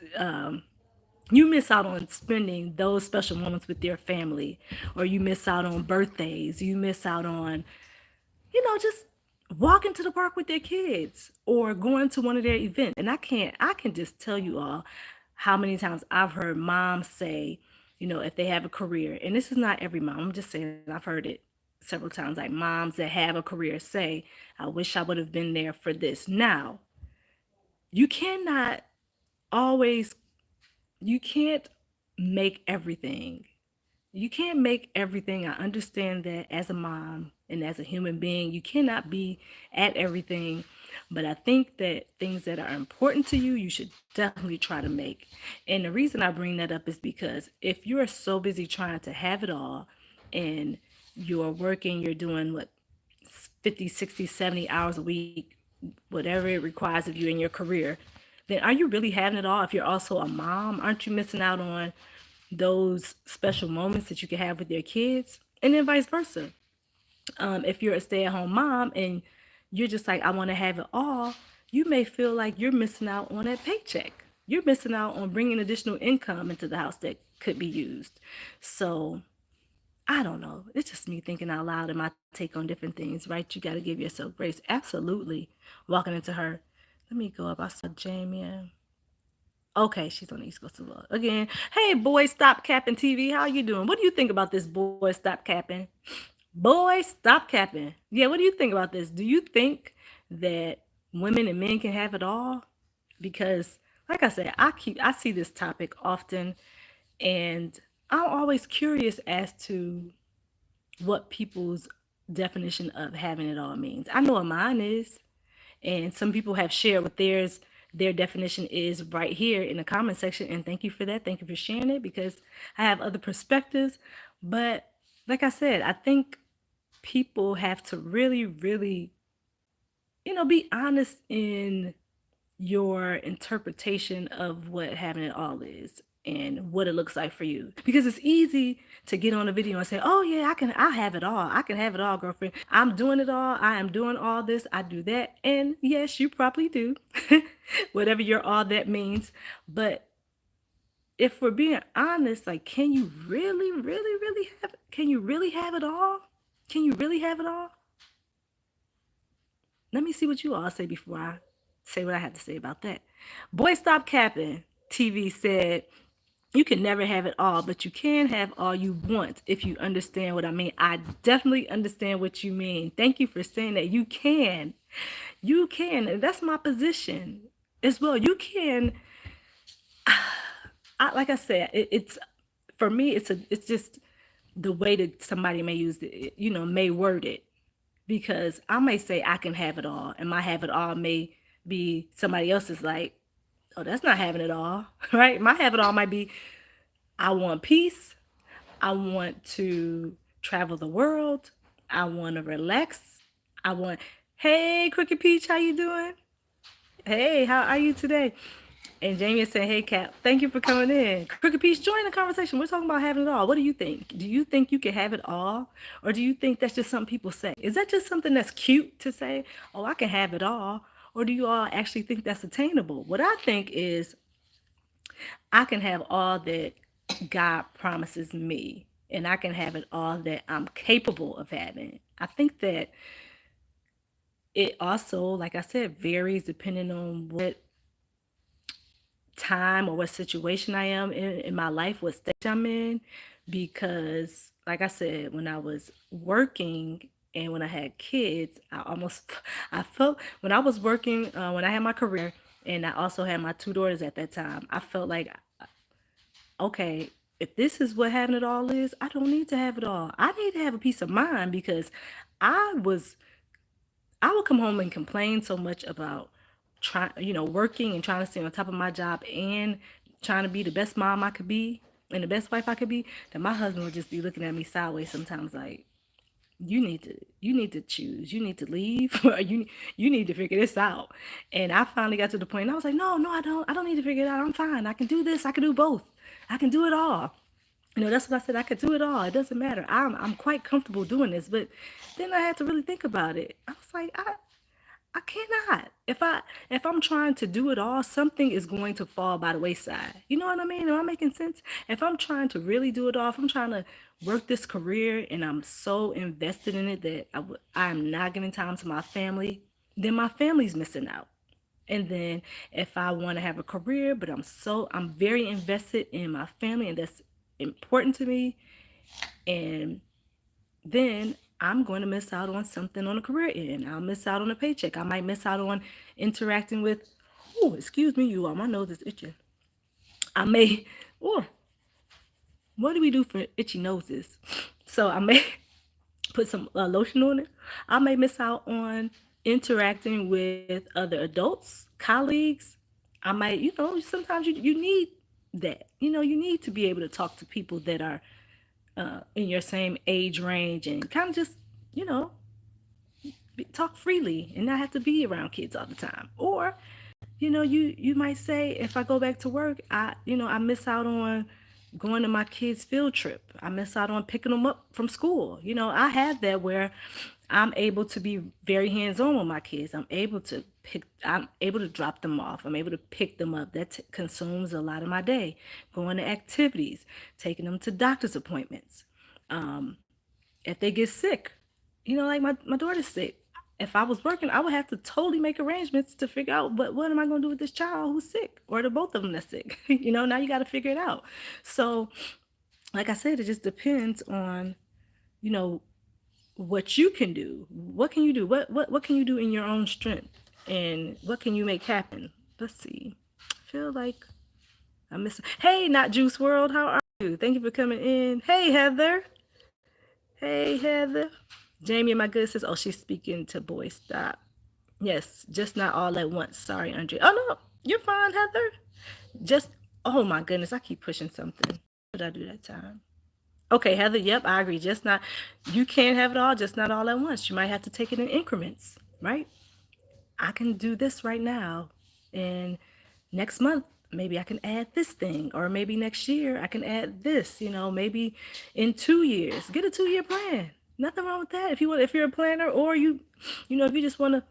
you miss out on spending those special moments with your family, or you miss out on birthdays, you miss out on just walking to the park with their kids or going to one of their events. And I can just tell you all how many times I've heard moms say, if they have a career, and this is not every mom, I'm just saying I've heard it several times, like moms that have a career say, I wish I would have been there for this. Now, you cannot always, you can't make everything you can't make everything. I understand that as a mom and as a human being, you cannot be at everything. But I think that things that are important to you, you should definitely try to make. And the reason I bring that up is because if you are so busy trying to have it all and you're working, you're doing what, 50, 60, 70 hours a week, whatever it requires of you in your career, then are you really having it all? If you're also a mom, aren't you missing out on those special moments that you can have with your kids? And then vice versa. If you're a stay-at-home mom and you're just like, I want to have it all, you may feel like you're missing out on that paycheck. You're missing out on bringing additional income into the house that could be used. So I don't know. It's just me thinking out loud and my take on different things, right? You got to give yourself grace. Absolutely. Walking into her. Let me go up. I saw Jamie. Okay, she's on the East Coast as well. Again, hey, boy, stop capping TV. How you doing? What do you think about this, boy, stop capping? Boy, stop capping. Yeah, what do you think about this? Do you think that women and men can have it all? Because, like I said, I see this topic often, and I'm always curious as to what people's definition of having it all means. I know what mine is, and some people have shared what their definition is right here in the comment section, and thank you for that. Thank you for sharing it because I have other perspectives. But like I said, I think people have to really, really, be honest in your interpretation of what having it all is and what it looks like for you. Because it's easy to get on a video and say, oh yeah, I have it all. I can have it all, girlfriend. I'm doing it all. I am doing all this. I do that. And yes, you probably do. Whatever your all that means. But if we're being honest, like, can you really, really, really can you really have it all? Can you really have it all? Let me see what you all say before I say what I have to say about that. Boy, stop capping. TV said, you can never have it all, but you can have all you want if you understand what I mean. I definitely understand what you mean. Thank you for saying that. You can. You can. And that's my position as well. You can. Like I said, it's for me, it's just the way that somebody may use it, may word it. Because I may say I can have it all, and my have it all may be somebody else's like, oh, that's not having it all, right? My have it all might be, I want peace. I want to travel the world. I want to relax. I want, hey, Crooked Peach, how you doing? Hey, how are you today? And Jamie is saying, hey, Cap, thank you for coming in. Crooked Peach, join the conversation. We're talking about having it all. What do you think? Do you think you can have it all? Or do you think that's just something people say? Is that just something that's cute to say, oh, I can have it all? Or do you all actually think that's attainable? What I think is I can have all that God promises me. And I can have it all that I'm capable of having. I think that it also, like I said, varies depending on what time or what situation I am in my life, what stage I'm in. Because, like I said, when I was working and when I had kids, I felt when I was working, when I had my career, and I also had my two daughters at that time, I felt like, okay, if this is what having it all is, I don't need to have it all. I need to have a peace of mind because I was I would come home and complain so much about working and trying to stay on top of my job and trying to be the best mom I could be and the best wife I could be, that my husband would just be looking at me sideways sometimes like, you need to choose. You need to leave or you need to figure this out. And I finally got to the point and I was like, no, I don't need to figure it out. I'm fine. I can do this. I can do both. I can do it all. That's what I said. I could do it all. It doesn't matter. I'm quite comfortable doing this. But then I had to really think about it. I was like, I cannot. If I'm trying to do it all, something is going to fall by the wayside. You know what I mean? Am I making sense? If I'm trying to really do it all, if I'm trying to work this career and I'm so invested in it that I'm not giving time to my family, then my family's missing out. And then if I want to have a career, but I'm very invested in my family and that's important to me, and then I'm going to miss out on something on a career end. I'll miss out on a paycheck. I might miss out on interacting with, oh, excuse me, you all, my nose is itching. I may, oh, what do we do for itchy noses? So I may put some lotion on it. I may miss out on interacting with other adults, colleagues. I might, sometimes you need that. You need to be able to talk to people that are in your same age range and kind of just, you know, talk freely and not have to be around kids all the time. Or, you might say, if I go back to work, I miss out on going to my kids' field trip. I miss out on picking them up from school. I have that where I'm able to be very hands-on with my kids. I'm able to drop them off. I'm able to pick them up. That consumes a lot of my day. Going to activities, taking them to doctor's appointments. If they get sick, like my daughter's sick. If I was working, I would have to totally make arrangements to figure out what am I going to do with this child who's sick, or the both of them that's sick. Now you got to figure it out. So, like I said, it just depends on, what you can do. What can you do? What can you do in your own strength? And what can you make happen? Let's see. I feel like I miss. Hey, not Juice World. How are you? Thank you for coming in. Hey, Heather. Hey, Heather. Jamie, my good says, oh, she's speaking to boys. Stop. Yes, just not all at once. Sorry, Andre. Oh, no, you're fine, Heather. Oh my goodness, I keep pushing something. What did I do that time? Okay, Heather, yep, I agree. Just not, you can't have it all, just not all at once. You might have to take it in increments, right? I can do this right now. And next month, maybe I can add this thing. Or maybe next year, I can add this, maybe in 2 years. Get a 2-year plan. Nothing wrong with that. If you're a planner or if you just want to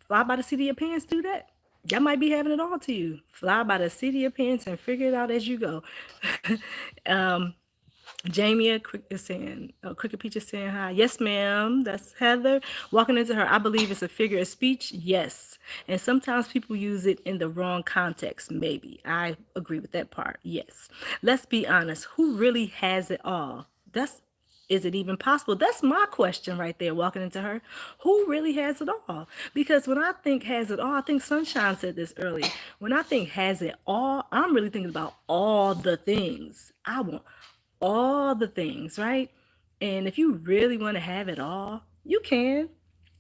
fly by the seat of your pants, do that. That might be having it all to you. Fly by the seat of your pants and figure it out as you go. um, Jamie is saying, Cricket Peach is saying hi. Yes, ma'am. That's Heather. Walking into her, I believe it's a figure of speech. Yes. And sometimes people use it in the wrong context. Maybe. I agree with that part. Yes. Let's be honest. Who really has it all? Is it even possible? That's my question right there, walking into her. Who really has it all? Because when I think has it all, I think Sunshine said this earlier. When I think has it all, I'm really thinking about all the things. I want all the things, right? And if you really want to have it all, you can.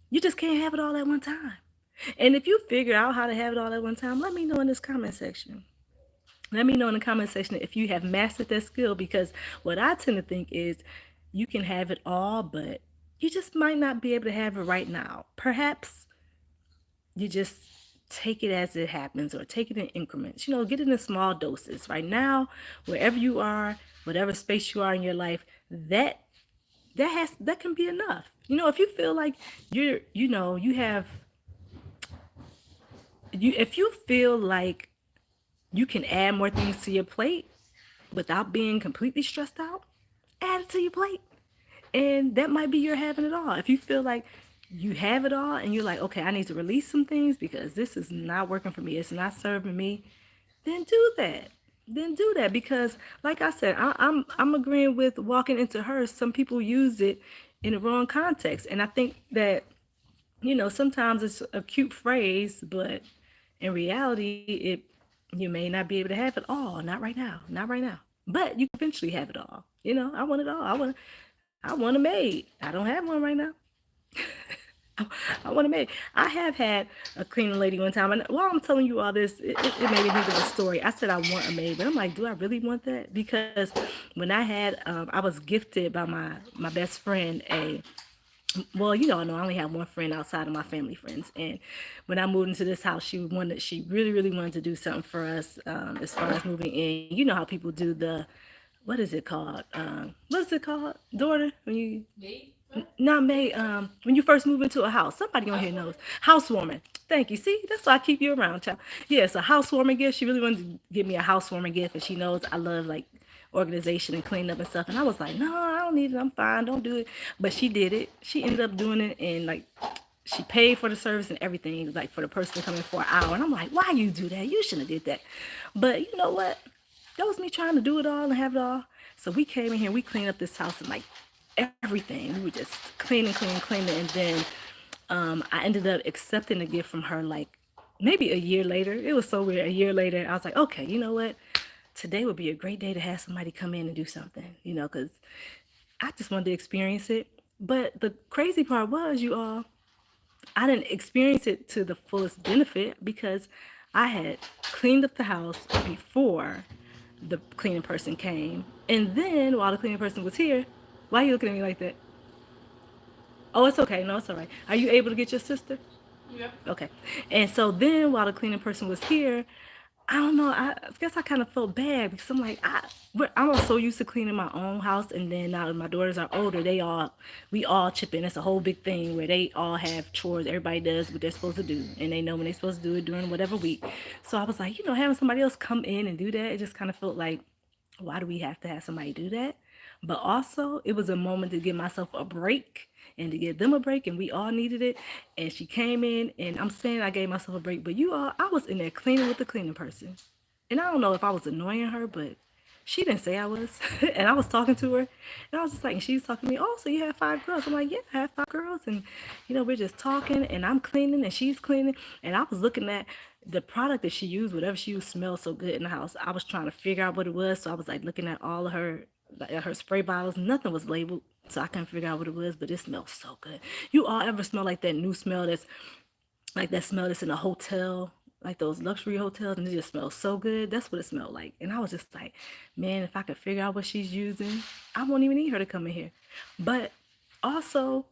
You just can't have it all at one time. And if you figure out how to have it all at one time, let me know in this comment section. Let me know in the comment section if you have mastered that skill, because what I tend to think is you can have it all, but you just might not be able to have it right now. Perhaps you just take it as it happens, or take it in increments. Get it in small doses. Right now, wherever you are, whatever space you are in your life, that can be enough. If you feel like you have if you feel like you can add more things to your plate without being completely stressed out, add it to your plate. And that might be your having it all. If you feel like you have it all and you're like, okay, I need to release some things because this is not working for me, it's not serving me, then do that. Then do that, because like I said, I'm agreeing with walking into her. Some people use it in the wrong context. And I think that, sometimes it's a cute phrase, but in reality, you may not be able to have it all. Not right now. Not right now. But you can eventually have it all. I want it all. I want a maid. I don't have one right now. I want a maid. I have had a cleaning lady one time, and while I'm telling you all this, it made me think of a story. I said I want a maid, but I'm like, do I really want that? Because when I was gifted by my best friend well, I only have one friend outside of my family friends, and when I moved into this house, she really, really wanted to do something for us, as far as moving in. You know how people do what is it called? What is it called, daughter? When you not May. When you first move into a house, somebody on here knows. Housewarming. Thank you. See, that's why I keep you around, child. Yeah, it's a housewarming gift. She really wanted to give me a housewarming gift, and she knows I love like organization and cleaning up and stuff. And I was like, no, I don't need it. I'm fine. Don't do it. But she did it. She ended up doing it, and like she paid for the service and everything, like for the person to come in for an hour. And I'm like, why you do that? You shouldn't have did that. But you know what? That was me trying to do it all and have it all. So we came in here, we cleaned up this house and like everything. We were just cleaning. And then I ended up accepting a gift from her like maybe a year later. It was so weird. A year later, I was like, okay, you know what? Today would be a great day to have somebody come in and do something, because I just wanted to experience it. But the crazy part was, you all, I didn't experience it to the fullest benefit because I had cleaned up the house before the cleaning person came. And then while the cleaning person was here, why are you looking at me like that? Oh, it's okay. No, it's all right. Are you able to get your sister? Yeah. Okay. And so then while the cleaning person was here, I don't know. I guess I kind of felt bad because I'm like, I'm so used to cleaning my own house, and then now that my daughters are older, we all chip in. It's a whole big thing where they all have chores. Everybody does what they're supposed to do, and they know when they're supposed to do it during whatever week. So I was like, having somebody else come in and do that, it just kind of felt like, why do we have to have somebody do that? But also, it was a moment to give myself a break and to give them a break, and we all needed it. And she came in, and I'm saying I gave myself a break, but I was in there cleaning with the cleaning person. And I don't know if I was annoying her, but she didn't say I was. And I was talking to her, and I was just like, and she was talking to me, oh, so you have 5 girls? I'm like, yeah, I have 5 girls. And, we're just talking, and I'm cleaning, and she's cleaning. And I was looking at the product that she used, whatever she used, smells so good in the house. I was trying to figure out what it was, so I was like looking at all of her spray bottles. Nothing was labeled, so I couldn't figure out what it was, but it smells so good. You all ever smell like that new smell that's like that smell that's in a hotel, like those luxury hotels, and it just smells so good. That's what it smelled like. And I was just like, man, if I could figure out what she's using, I won't even need her to come in here. But also,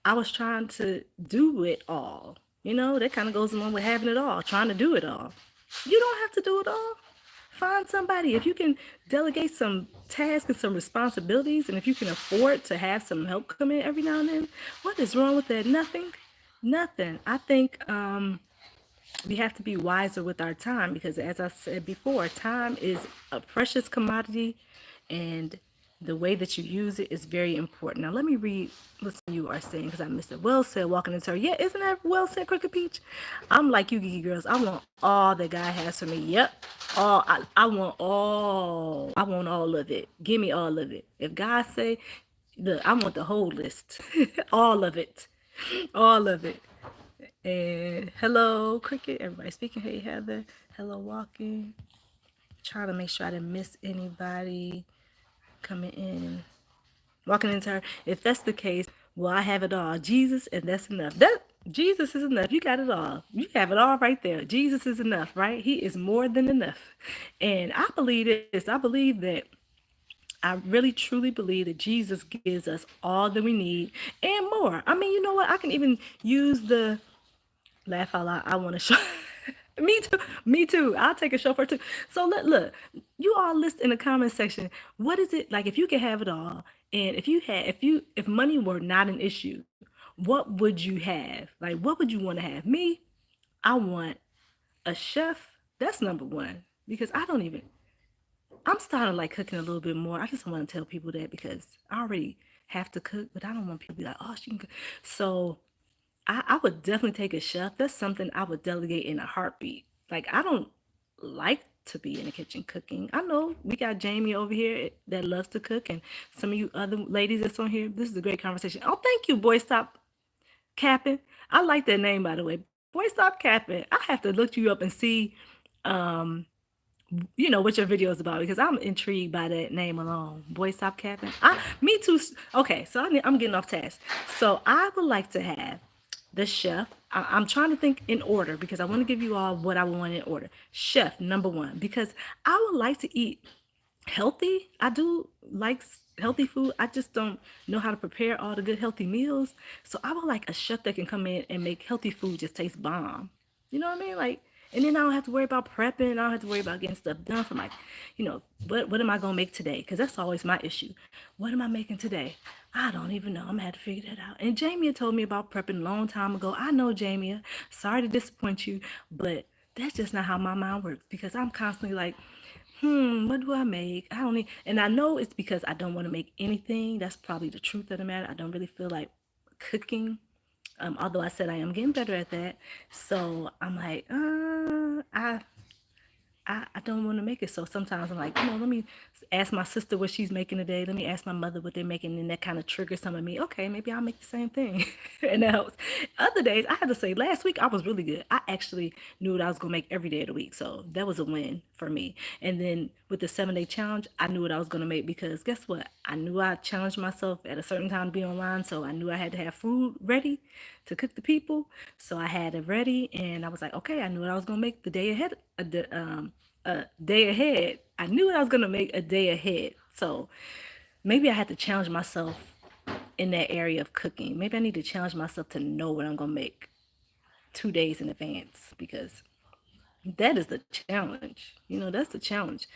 I was trying to do it all. That kind of goes along with having it all, trying to do it all. You don't have to do it all. Find somebody. If you can delegate some tasks and some responsibilities, and if you can afford to have some help come in every now and then, what is wrong with that? Nothing. Nothing. I think we have to be wiser with our time because, as I said before, time is a precious commodity, and the way that you use it is very important. Now, let me read what you are saying because I missed it. Well said, walking into her. Yeah, isn't that well said, Crooked Peach? I'm like you, geeky girls. I want all that God has for me. Yep, all. I want all. I want all of it. Give me all of it. If God say, look, I want the whole list, all of it, all of it. And hello, Cricket. Everybody speaking. Hey, Heather. Hello, Walking. Trying to make sure I didn't miss anybody coming in. Walking into her. If that's the case, well, I have it all. Jesus, and that's enough. That Jesus is enough. You got it all. You have it all right there. Jesus is enough, right? He is more than enough. And I believe this. I believe that I really truly believe that Jesus gives us all that we need and more. I mean, you know what? I can even use the laugh out loud. I want to show. Me too. Me too. I'll take a chauffeur too. So look, you all list in the comment section. What is it like if you could have it all, and if money were not an issue, what would you have? Like, what would you want to have? Me, I want a chef. That's number one because I don't even. I'm starting like cooking a little bit more. I just want to tell people that because I already have to cook, but I don't want people to be like, oh, she can cook. So I would definitely take a chef. That's something I would delegate in a heartbeat. Like, I don't like to be in the kitchen cooking. I know we got Jamie over here that loves to cook, and some of you other ladies that's on here. This is a great conversation. Oh, thank you, Boy Stop Capping. I like that name, by the way. Boy Stop Capping. I have to look you up and see um, what your video is about because I'm intrigued by that name alone. Boy, stop capping. Me too. Okay, so I'm getting off task. So I would like to have the chef. I'm trying to think in order because I want to give you all what I want in order. Chef number one because I would like to eat healthy. I do like healthy food. I just don't know how to prepare all the good healthy meals. So I would like a chef that can come in and make healthy food just taste bomb. You know what I mean? Like, and then I don't have to worry about prepping. I don't have to worry about getting stuff done for my, what am I gonna make today? Because that's always my issue. What am I making today? I don't even know. I'm gonna have to figure that out. And Jamia told me about prepping a long time ago. I know, Jamia. Sorry to disappoint you, but that's just not how my mind works because I'm constantly like, what do I make? I don't need, and I know it's because I don't want to make anything. That's probably the truth of the matter. I don't really feel like cooking. Although I said I am getting better at that. So I'm like, I don't want to make it. So sometimes I'm like, let me ask my sister what she's making today. Let me ask my mother what they're making. And that kind of triggers some of me. Okay, maybe I'll make the same thing. And that helps. Other days, I had to say, last week I was really good. I actually knew what I was going to make every day of the week. So that was a win for me. And then with the 7-day challenge, I knew what I was going to make because guess what? I knew I challenged myself at a certain time to be online. So I knew I had to have food ready to cook the people. So I had it ready. And I was like, okay, I knew what I was going to make the day ahead. A day ahead. I knew what I was gonna make a day ahead. So maybe I had to challenge myself in that area of cooking. Maybe I need to challenge myself to know what I'm gonna make 2 days in advance because that is the challenge. That's the challenge.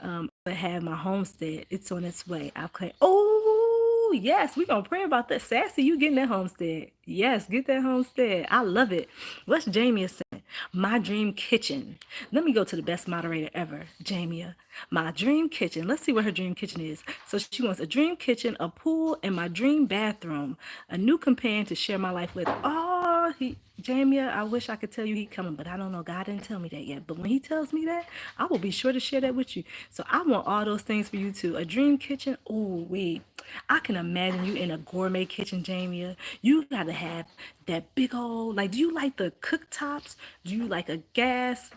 I have my homestead. It's on its way. I'll claim. Oh yes, we're gonna pray about that. Sassy, you getting that homestead? Yes, get that homestead. I love it. What's Jamie saying? My dream kitchen. Let me go to the best moderator ever, Jamia. My dream kitchen. Let's see what her dream kitchen is. So she wants a dream kitchen, a pool, and my dream bathroom. A new companion to share my life with. Oh, Jamia, I wish I could tell you he coming, but I don't know. God didn't tell me that yet. But when he tells me that, I will be sure to share that with you. So I want all those things for you too. A dream kitchen. Oh, wait. I can imagine you in a gourmet kitchen, Jamia. You got to have that big old, like, do you like the cooktops? Do you like a gas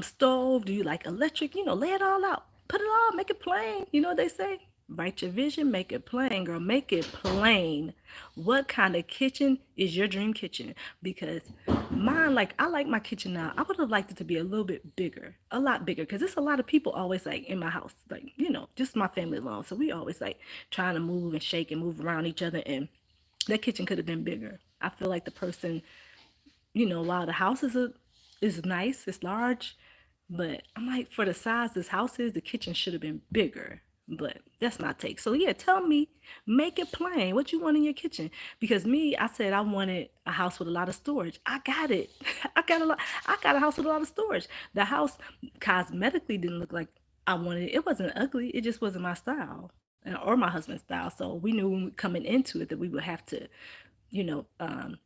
stove? Do you like electric? Lay it all out. Put it all, make it plain. You know what they say? Write your vision, make it plain, girl. Make it plain. What kind of kitchen is your dream kitchen? Because Mine, like, I like my kitchen now. I would have liked it to be a little bit bigger, a lot bigger, because it's a lot of people always like in my house, like, just my family alone. So we always like trying to move and shake and move around each other, and that kitchen could have been bigger. I feel like the person, while the house is nice, it's large, but I'm like, for the size this house is, the kitchen should have been bigger. But that's my take. So yeah, tell me, make it plain. What you want in your kitchen? Because me, I said I wanted a house with a lot of storage. I got it. I got a lot. I got a house with a lot of storage. The house cosmetically didn't look like I wanted it. It wasn't ugly. It just wasn't my style or my husband's style. So we knew when we coming into it that we would have to,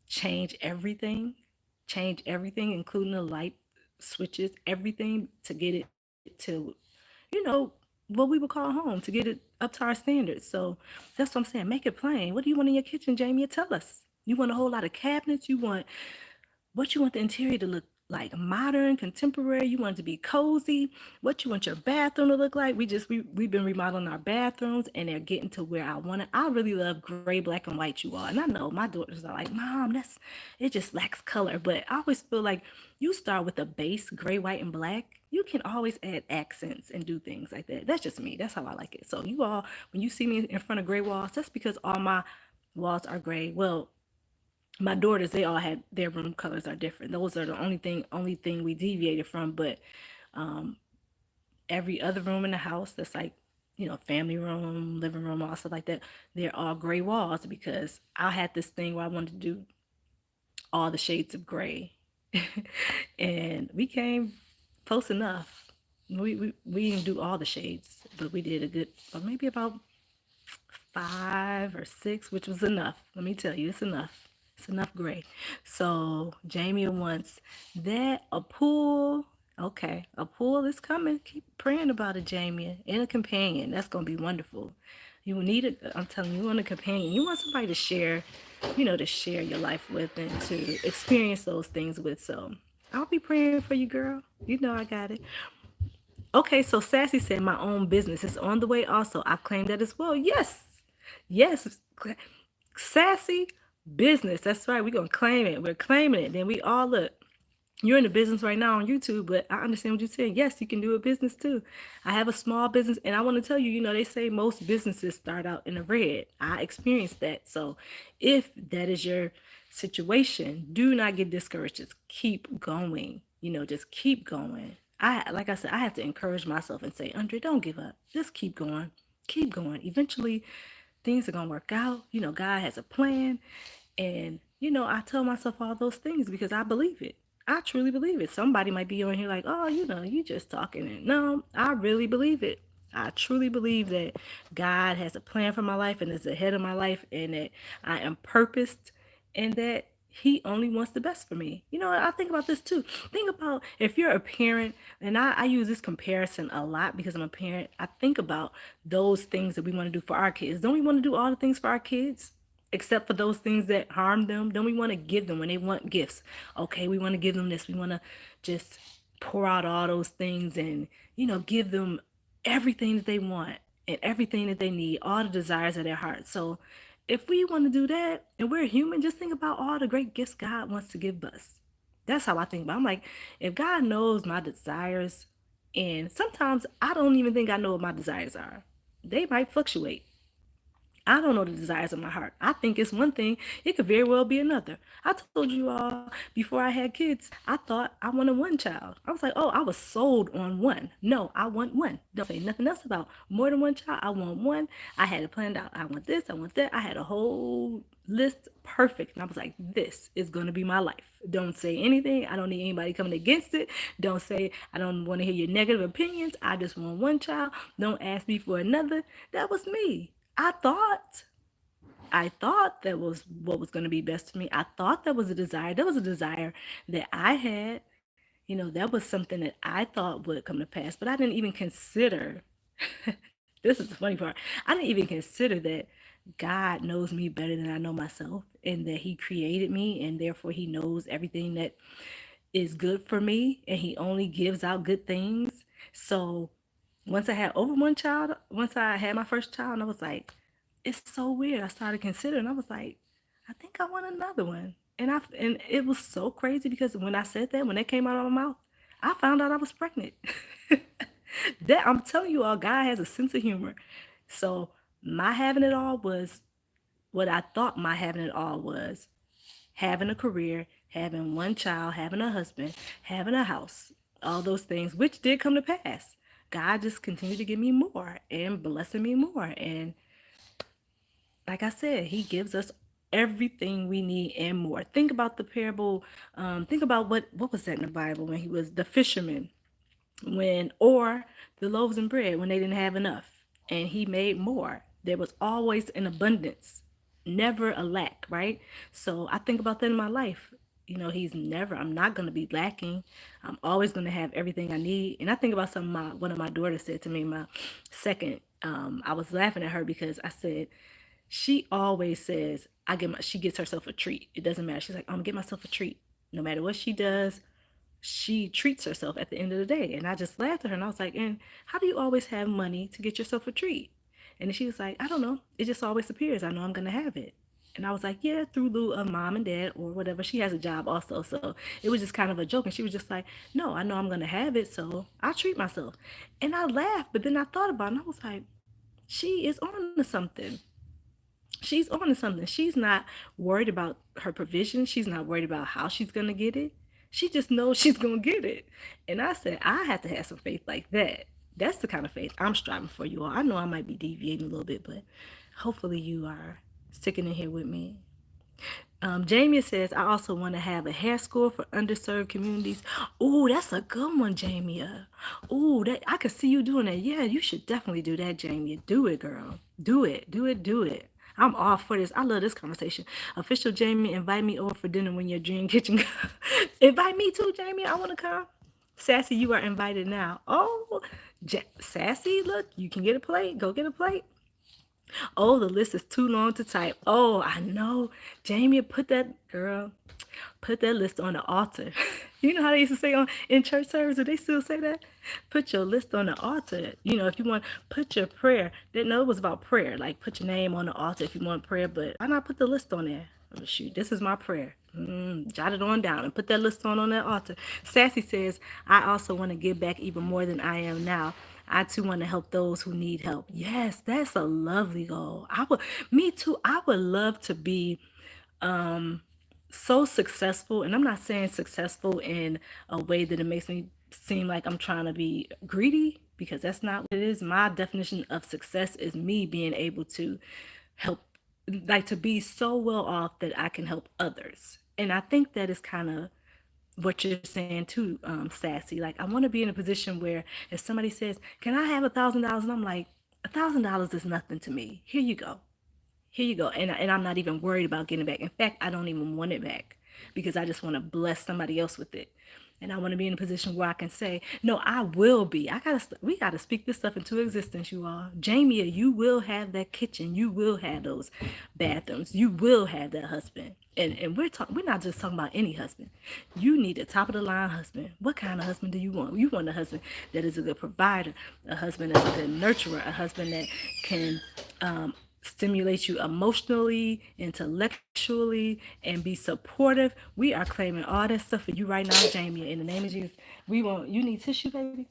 change everything, including the light switches, everything to get it to, what we would call home, to get it up to our standards. So that's what I'm saying. Make it plain. What do you want in your kitchen, Jamie? Tell us. You want a whole lot of cabinets? What you want the interior to look like? Modern, contemporary? You want it to be cozy? What you want your bathroom to look like? We've been remodeling our bathrooms, and they're getting to where I want it. I really love gray, black, and white, you all. And I know my daughters are like, Mom, it just lacks color. But I always feel like you start with a base, gray, white, and black. You can always add accents and do things like that. That's just me. That's how I like it. So you all, when you see me in front of gray walls, that's because all my walls are gray. Well, my daughters, they all had their room colors are different. Those are the only thing we deviated from. But um, every other room in the house, that's like, family room, living room, all stuff like that, they're all gray walls because I had this thing where I wanted to do all the shades of gray. And we came close enough. We didn't do all the shades, but we did a good, maybe about 5 or 6, which was enough. Let me tell you, it's enough. It's enough gray. So Jamie wants that, a pool. Okay, a pool is coming. Keep praying about it, Jamie. And a companion. That's gonna be wonderful. You will need it. I'm telling you, you want a companion. You want somebody to share, to share your life with and to experience those things with. So I'll be praying for you, girl. You know I got it. Okay, so Sassy said my own business is on the way also. I claim that as well. Yes. Yes. Sassy business. That's right. We're going to claim it. We're claiming it. Then we all look. You're in the business right now on YouTube, but I understand what you're saying. Yes, you can do a business too. I have a small business, and I want to tell you, they say most businesses start out in the red. I experienced that. So if that is your situation, do not get discouraged. Just keep going. Just keep going. Like I said, I have to encourage myself and say, Andre, don't give up. Just keep going. Keep going. Eventually, things are going to work out. God has a plan. And, I tell myself all those things because I believe it. I truly believe it. Somebody might be on here like, oh, you just talking. And no, I really believe it. I truly believe that God has a plan for my life and is ahead of my life, and that I am purposed, and that he only wants the best for me. I think about this too. Think about if you're a parent, and I use this comparison a lot because I'm a parent. I think about those things that we want to do for our kids. Don't we want to do all the things for our kids? Except for those things that harm them? Don't we want to give them when they want gifts? Okay, we want to give them this. We want to just pour out all those things and, give them everything that they want and everything that they need, all the desires of their heart. So if we want to do that and we're human, just think about all the great gifts God wants to give us. That's how I think about it. I'm like, if God knows my desires, and sometimes I don't even think I know what my desires are. They might fluctuate. I don't know the desires of my heart. I think it's one thing. It could very well be another. I told you all before I had kids, I thought I wanted one child. I was like, oh, I was sold on one. No, I want one. Don't say nothing else about more than one child. I want one. I had it planned out. I want this. I want that. I had a whole list perfect. And I was like, this is going to be my life. Don't say anything. I don't need anybody coming against it. Don't say, I don't want to hear your negative opinions. I just want one child. Don't ask me for another. That was me. I thought that was what was going to be best for me. I thought that was a desire. That was a desire that I had. That was something that I thought would come to pass, but I didn't even consider. This is the funny part. I didn't even consider that God knows me better than I know myself, and that he created me, and therefore he knows everything that is good for me, and he only gives out good things. So once I had my first child, and I was like, it's so weird. I started considering, I was like, I think I want another one. And it was so crazy because when I said that, when that came out of my mouth, I found out I was pregnant. That I'm telling you all, God has a sense of humor. So my having it all was what I thought my having it all was: having a career, having one child, having a husband, having a house, all those things, which did come to pass. God just continued to give me more and blessing me more. And like I said, He gives us everything we need and more. Think about the parable. Think about what was that in the Bible when he was the fisherman, when or the loaves and bread when they didn't have enough, and He made more. There was always an abundance, never a lack, right? So I think about that in my life. He's never, I'm not going to be lacking. I'm always going to have everything I need. And I think about something one of my daughters said to me, my second. I was laughing at her because I said, she always says, she gets herself a treat. It doesn't matter. She's like, I'm going to get myself a treat. No matter what she does, she treats herself at the end of the day. And I just laughed at her and I was like, and how do you always have money to get yourself a treat? And she was like, I don't know. It just always appears. I know I'm going to have it. And I was like, yeah, through lieu of mom and dad or whatever. She has a job also. So it was just kind of a joke. And she was just like, no, I know I'm going to have it. So I'll treat myself. And I laughed. But then I thought about it and I was like, she is on to something. She's on to something. She's not worried about her provision. She's not worried about how she's going to get it. She just knows she's going to get it. And I said, I have to have some faith like that. That's the kind of faith I'm striving for, you all. I know I might be deviating a little bit, but hopefully you are sticking in here with me. Jamie says, I also want to have a hair school for underserved communities. Oh, that's a good one, Jamie. Oh, that I could see you doing that. Yeah, you should definitely do that, Jamie. Do it, girl. Do it. Do it. Do it. I'm all for this. I love this conversation. Official Jamie, invite me over for dinner when your dream kitchen. Invite me too, Jamie. I want to come. Sassy, you are invited now. Oh, Sassy, look, you can get a plate. Go get a plate. Oh, the list is too long to type. Oh, I know. Jamie, put that list on the altar. You know how they used to say in church service, do they still say that? Put your list on the altar. If you want, put your prayer. They know it was about prayer. Like, put your name on the altar if you want prayer, but why not put the list on there? Oh, shoot, this is my prayer. Jot it on down and put that list on that altar. Sassy says, I also want to give back even more than I am now. I too want to help those who need help. Yes, that's a lovely goal. Me too. I would love to be so successful, and I'm not saying successful in a way that it makes me seem like I'm trying to be greedy, because that's not what it is. My definition of success is me being able to help, like to be so well off that I can help others. And I think that is kind of what you're saying too, Sassy. Like, I want to be in a position where if somebody says, can I have $1,000? And I'm like, $1,000 is nothing to me. Here you go. Here you go. And I'm not even worried about getting it back. In fact, I don't even want it back because I just want to bless somebody else with it. And I want to be in a position where I can say, no, I will be. We gotta speak this stuff into existence, you all. Jamie, you will have that kitchen. You will have those bathrooms. You will have that husband. And we're not just talking about any husband. You need a top of the line husband. What kind of husband do you want? You want a husband that is a good provider, a husband that's a good nurturer, a husband that can stimulate you emotionally, intellectually, and be supportive. We are claiming all that stuff for you right now, Jamie. In the name of Jesus, you need tissue, baby.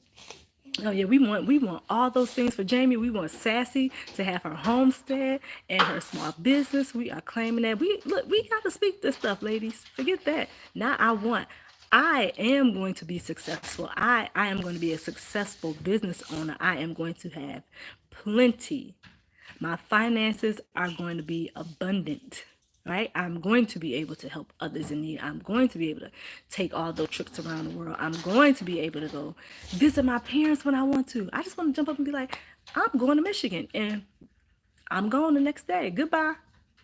Oh yeah, we want all those things for Jamie. We want Sassy to have her homestead and her small business. We are claiming that. We gotta speak this stuff, ladies. Forget that. Now I am going to be successful. I am going to be a successful business owner. I am going to have plenty. My finances are going to be abundant, right? I'm going to be able to help others in need. I'm going to be able to take all those trips around the world. I'm going to be able to go visit my parents when I want to. I just want to jump up and be like, I'm going to Michigan and I'm going the next day. Goodbye.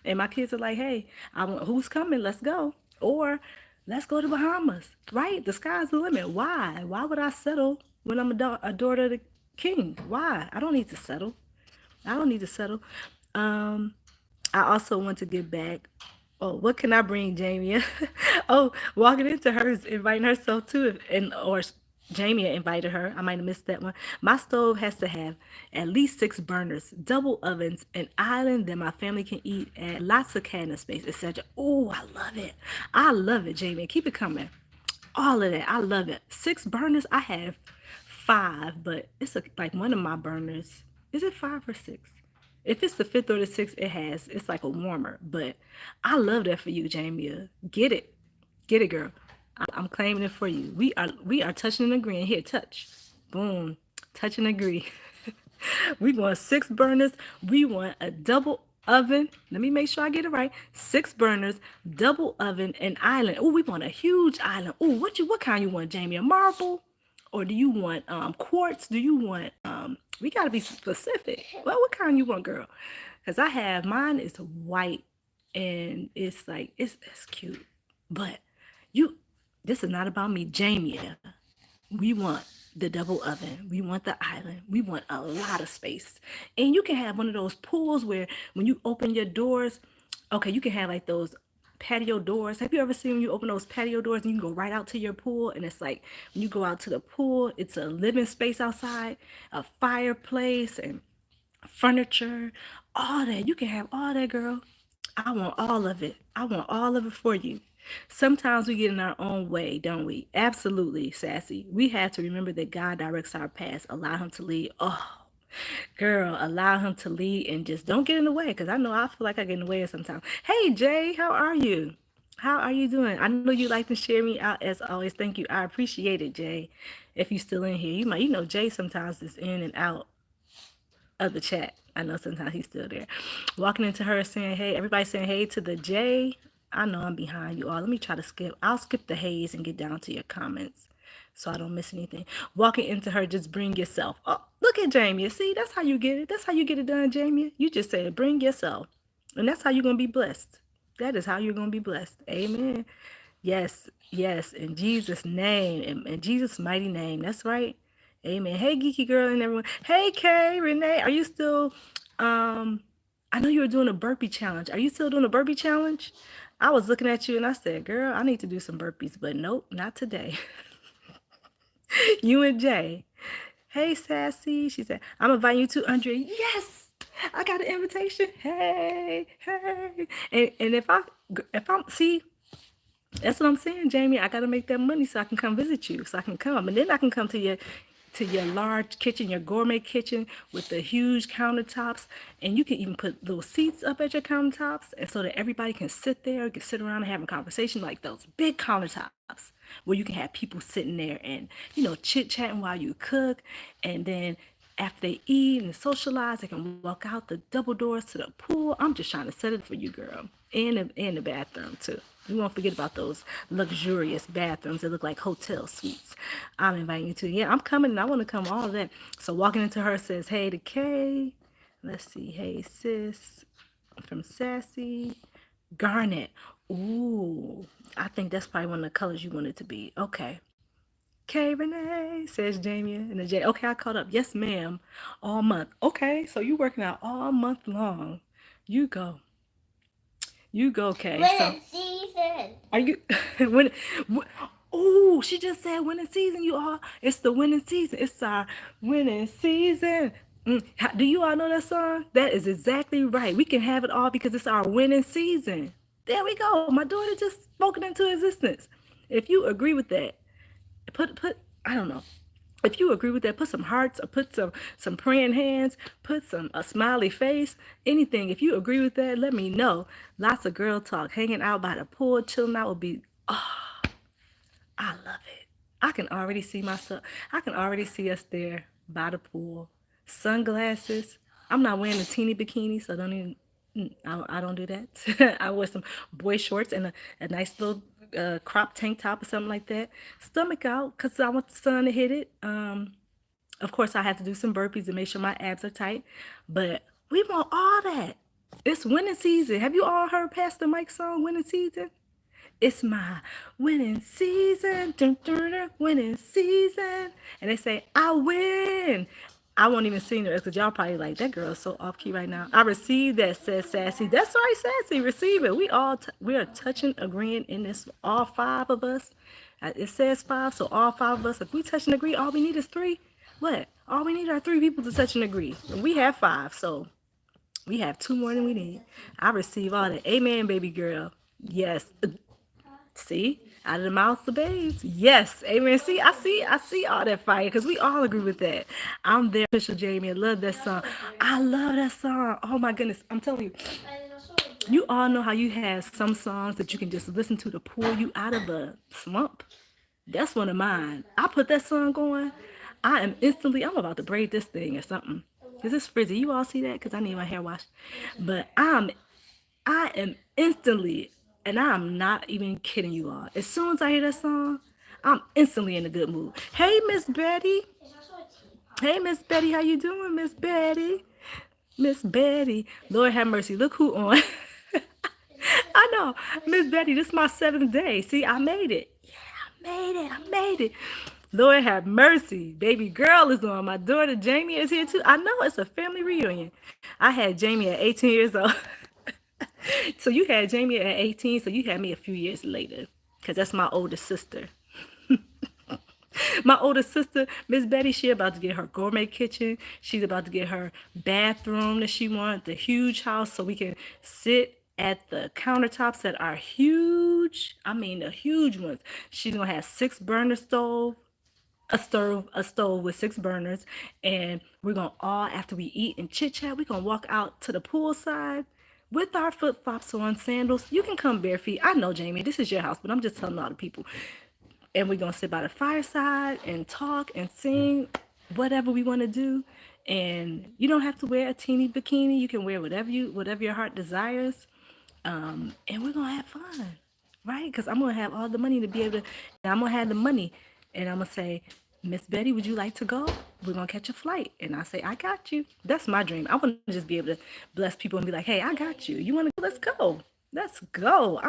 And my kids are like, hey, who's coming? Let's go. Or let's go to Bahamas, right? The sky's the limit. Why? Why would I settle when I'm a daughter of the king? Why? I don't need to settle. I don't need to settle. I also want to give back. Oh, what can I bring, Jamie? Oh, walking into hers, inviting herself too, and or Jamie invited her. I might have missed that one. My stove has to have at least 6 burners, double ovens, an island that my family can eat at, lots of cabinet space, etc. Oh, I love it. I love it, Jamie. Keep it coming. All of that. I love it. 6 burners. I have 5, but it's like one of my burners. Is it 5 or 6? If it's the fifth or the sixth, it's like a warmer. But I love that for you, Jamie. Get it. Get it, girl. I'm claiming it for you. We are touching and agreeing. Here, touch. Boom. Touch and agree. We want 6 burners. We want a double oven. Let me make sure I get it right. 6 burners, double oven, an island. Oh, we want a huge island. Oh, what kind you want, Jamie? A marble? Or do you want quartz? Do you want we gotta be specific. Well, what kind you want, girl? Because I have mine is white and it's like it's cute. But you this is not about me, Jamie. We want the double oven. We want the island. We want a lot of space. And you can have one of those pools where when you open your doors, okay, you can have like those patio doors. Have you ever seen when you open those patio doors and you can go right out to your pool? And it's like when you go out to the pool, it's a living space outside, a fireplace and furniture, all that. You can have all that, girl. I want all of it. I want all of it for you. Sometimes we get in our own way, don't we? Absolutely, Sassy. We have to remember that God directs our paths. Allow Him to lead. Oh, girl, allow Him to lead and just don't get in the way because I know I feel like I get in the way sometimes. Hey, Jay, how are you? How are you doing? I know you like to share me out as always. Thank you. I appreciate it, Jay. If you're still in here, Jay sometimes is in and out of the chat. I know sometimes he's still there. Walking into her saying, hey, everybody saying hey to the J. I know I'm behind you all. Let me try to skip. I'll skip the haze and get down to your comments so I don't miss anything. Walking into her, just bring yourself. Oh, look at Jamie. See, that's how you get it. That's how you get it done, Jamie. You just said, bring yourself. And that's how you're going to be blessed. That is how you're going to be blessed. Amen. Yes, yes, in Jesus' name, in Jesus' mighty name. That's right. Amen. Hey, Geeky Girl and everyone. Hey, Kay, Renee, are you still, I know you were doing a burpee challenge. Are you still doing a burpee challenge? I was looking at you and I said, girl, I need to do some burpees, but nope, not today. You and Jay. Hey, Sassy. She said, I'm inviting you to Andre. Yes, I got an invitation. Hey, hey. And if I'm, see, that's what I'm saying, Jamie. I gotta make that money so I can come visit you, so I can come, and then I can come to your large kitchen, your gourmet kitchen with the huge countertops, and you can even put little seats up at your countertops, and so that everybody can sit there, can sit around and have a conversation like those big countertops where you can have people sitting there and chit chatting while you cook, and then after they eat and socialize, they can walk out the double doors to the pool. I'm just trying to set it for you, girl. And the bathroom, too. We won't forget about those luxurious bathrooms that look like hotel suites. I'm inviting you to. Yeah, I'm coming and I want to come, all of that. So walking into her says, hey to Kay. Let's see. Hey, sis. From Sassy. Garnet. Ooh, I think that's probably one of the colors you want it to be. Okay. Kay Renee, says Jamie and the J. Okay, I caught up. Yes, ma'am. All month. Okay, so you working out all month long. You go. You go, Kay. Winning season. Are you when? Oh, she just said winning season. You all, it's the winning season. It's our winning season. Do you all know that song? That is exactly right. We can have it all because it's our winning season. There we go. My daughter just spoke it into existence. If you agree with that, put I don't know. If you agree with that, put some hearts or put some praying hands, put a smiley face, anything. If you agree with that, let me know. Lots of girl talk, hanging out by the pool, chilling out would be, oh, I love it. I can already see myself. I can already see us there by the pool. Sunglasses. I'm not wearing a teeny bikini, so don't even. I don't do that. I wear some boy shorts and a nice little crop tank top or something like that. Stomach out because I want the sun to hit it. Of course, I have to do some burpees to make sure my abs are tight. But we want all that. It's winning season. Have you all heard Pastor Mike's song, Winning Season? It's my winning season, dun, dun, dun, winning season. And they say, I win. I won't even sing it because y'all probably like, that girl is so off key right now. I received that, says Sassy. That's right, Sassy, receive it. We are touching, agreeing in this, all 5 of us. It says 5, so all 5 of us, if we touch and agree, all we need is 3. What? All we need are 3 people to touch and agree. And we have 5, so we have 2 more than we need. I receive all that. Amen, baby girl. Yes. See, out of the mouths of babes. Yes, amen. See all that fire because we all agree with that. I'm there, official Jamie. I love that song. I love that song. Oh my goodness, I'm telling you, you all know how you have some songs that you can just listen to pull you out of a slump. That's one of mine. I put that song on. I'm about to braid this thing or something. Cause it's frizzy. You all see that? Cause I need my hair washed. But I am instantly, and I'm not even kidding you all. As soon as I hear that song, I'm instantly in a good mood. Hey, Miss Betty. Hey, Miss Betty, how you doing, Miss Betty? Miss Betty. Lord have mercy. Look who on. I know. Miss Betty, this is my 7th day. See, I made it. Yeah, I made it. Lord have mercy. Baby girl is on. My daughter Jamie is here too. I know it's a family reunion. I had Jamie at 18 years old. So you had Jamie at 18, so you had me a few years later. Because that's my older sister. My older sister, Miss Betty, she about to get her gourmet kitchen. She's about to get her bathroom that she wants, the huge house, so we can sit at the countertops that are huge. I mean, the huge ones. She's gonna have 6-burner stove, a stove with 6 burners, and we're gonna all, after we eat and chit chat, we're gonna walk out to the poolside with our flip flops on, sandals. You can come bare feet. I know, Jamie, this is your house, but I'm just telling all the people. And we're gonna sit by the fireside and talk and sing, whatever we want to do. And you don't have to wear a teeny bikini. You can wear whatever your heart desires. And we're gonna have fun, right? Because I'm gonna have all the money to be able to. And I'm gonna have the money, and I'm gonna say, Miss Betty, would you like to go? We're gonna catch a flight, and I say, I got you. That's my dream. I want to just be able to bless people and be like, hey, I got you. You want to go? Let's go. Let's go.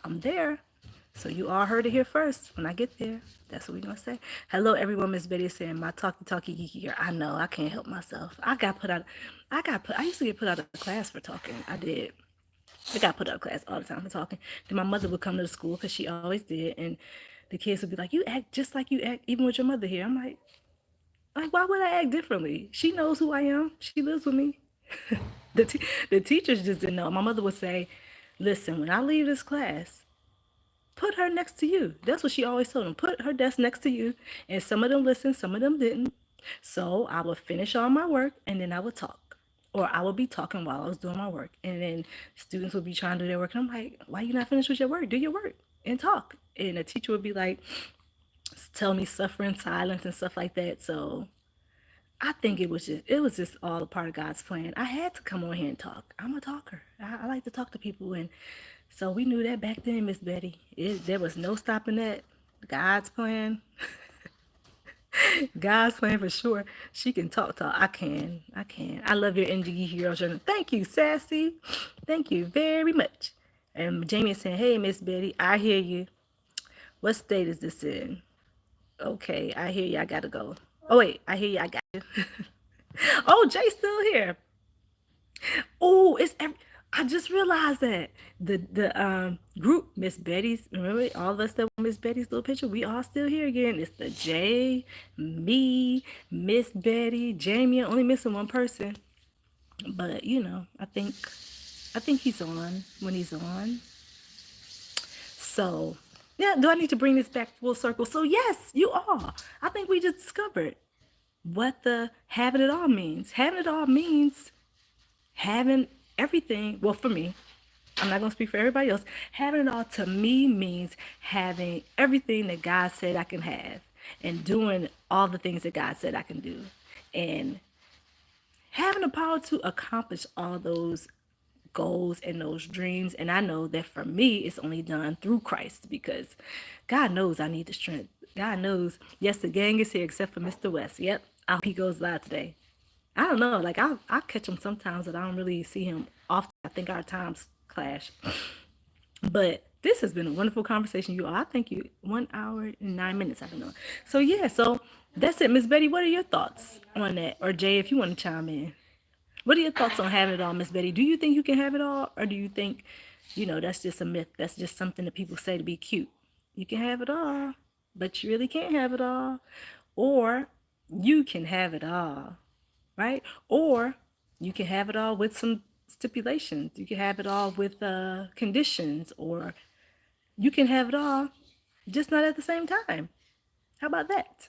I'm there. So you all heard it here first. When I get there, that's what we're gonna say. Hello, everyone. Miss Betty is saying, my talkie geeky girl. I know I can't help myself. I used to get put out of class for talking. I did. I got put out of class all the time for talking. Then my mother would come to the school because she always did, and the kids would be like, "You act just like you act, even with your mother here." I'm like, why would I act differently? She knows who I am. She lives with me. The teachers just didn't know. My mother would say, "Listen, when I leave this class, put her next to you." That's what she always told them. Put her desk next to you. And some of them listened, some of them didn't. So I would finish all my work and then I would talk. Or I would be talking while I was doing my work. And then students would be trying to do their work. And I'm like, why you not finished with your work? Do your work and talk. And the teacher would be like, tell me suffer in silence and stuff like that. So I think it was just all a part of God's plan. I had to come on here and talk. I'm a talker. I like to talk to people, and so we knew that back then, Miss Betty. There was no stopping that. God's plan. God's plan for sure. She can talk. I can. I love your energy, Geeky Girls Journal. Thank you, Sassy. Thank you very much. And Jamie is saying, hey, Miss Betty, I hear you. What state is this in? Okay, I hear you. I gotta go. Oh, wait. I hear you. I got you. Oh, Jay's still here. Oh, I just realized that the group Miss Betty's, remember all of us that were Miss Betty's little picture, we all still here again. It's the J, me, Miss Betty, Jamie. Only missing one person, but I think he's on when he's on. So yeah, do I need to bring this back full circle? So yes, you are. I think we just discovered what the having it all means. Having it all means having everything. Well, for me, I'm not going to speak for everybody else. Having it all to me means having everything that God said I can have and doing all the things that God said I can do and having the power to accomplish all those goals and those dreams. And I know that for me, it's only done through Christ because God knows I need the strength. God knows. Yes, the gang is here except for Mr. West. Yep. I hope he goes live today. I don't know. Like I'll catch him sometimes, but I don't really see him often. I think our times clash. But this has been a wonderful conversation, you all. I thank you. 1 hour and 9 minutes. I don't know. So yeah. So that's it, Miss Betty. What are your thoughts on that? Or Jay, if you want to chime in, what are your thoughts on having it all, Miss Betty? Do you think you can have it all, or do you think, that's just a myth? That's just something that people say to be cute. You can have it all, but you really can't have it all. Or you can have it all, right? Or you can have it all with some stipulations. You can have it all with conditions, or you can have it all, just not at the same time. How about that?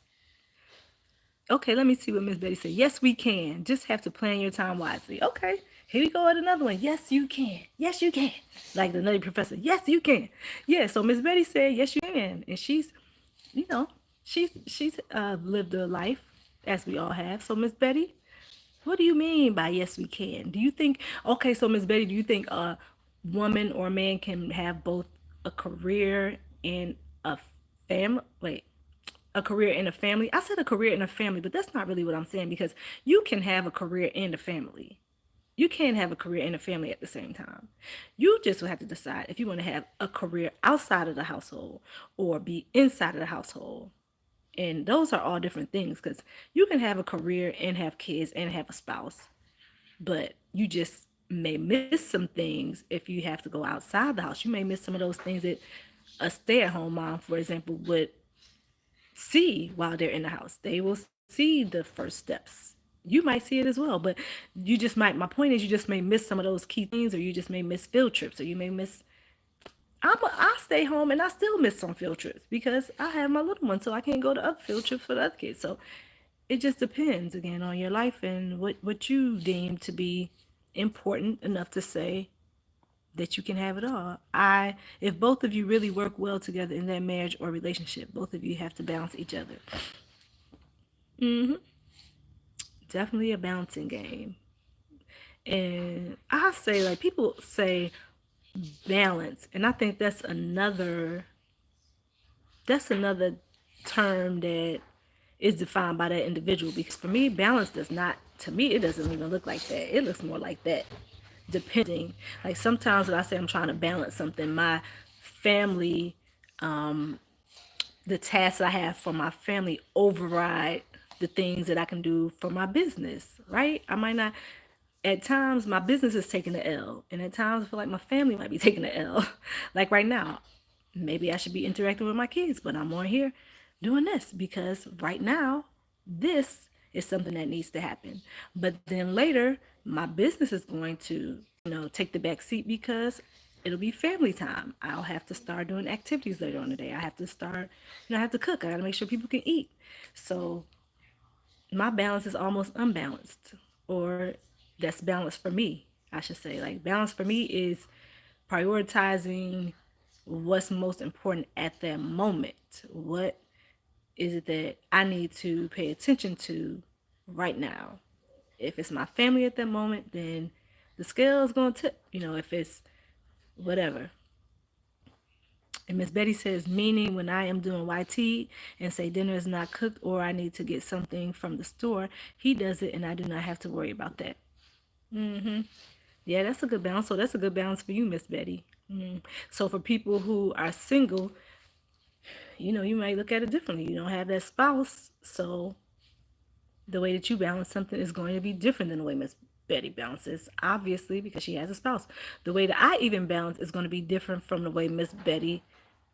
Okay, let me see what Miss Betty said. Yes, we can. Just have to plan your time wisely. Okay, here we go at another one. Yes, you can. Yes, you can. Like the nutty professor. Yes, you can. Yeah, so Miss Betty said, yes, you can. And she's, you know, she's lived a life, as we all have. So Miss Betty, what do you mean by yes, we can? Do you think, okay, so Miss Betty, do you think a woman or a man can have both a career and a family? Wait, a career and a family? I said a career and a family, but that's not really what I'm saying, because you can have a career and a family. You can't have a career and a family at the same time. You just will have to decide if you want to have a career outside of the household or be inside of the household. And those are all different things, because you can have a career and have kids and have a spouse, but you just may miss some things if you have to go outside the house. You may miss some of those things that a stay-at-home mom, for example, would see while they're in the house. They will see the first steps. You might see it as well, but you just might, my point is, you just may miss some of those key things, or you just may miss field trips, or you may miss, I stay home and I still miss some field trips because I have my little one, so I can't go to other field trips for the other kids. So it just depends again on your life and what you deem to be important enough to say that you can have it all. If both of you really work well together in that marriage or relationship, both of you have to balance each other. hmm Definitely a balancing game. And I say, like, people say balance, and I think that's another term that is defined by that individual, because for me, balance does not, to me, it doesn't even look like that. It looks more like that, depending. Like sometimes when I say I'm trying to balance something, my family, the tasks I have for my family override the things that I can do for my business, right? I might not, at times my business is taking the L, and at times I feel like my family might be taking the L. Like right now, maybe I should be interacting with my kids, but I'm on here doing this because right now this is something that needs to happen. But then later, my business is going to, take the back seat because it'll be family time. I'll have to start doing activities later on the day. I have to start, I have to cook. I got to make sure people can eat. So my balance is almost unbalanced, or that's balance for me, I should say. Like balance for me is prioritizing what's most important at that moment. What is it that I need to pay attention to right now? If it's my family at that moment, then the scale is going to tip. If it's whatever. And Miss Betty says, meaning when I am doing YT and say dinner is not cooked or I need to get something from the store, he does it and I do not have to worry about that. Yeah, that's a good balance. So that's a good balance for you, Miss Betty. So for people who are single, you might look at it differently. You don't have that spouse, so the way that you balance something is going to be different than the way Miss Betty balances, obviously, because she has a spouse. The way that I even balance is going to be different from the way Miss Betty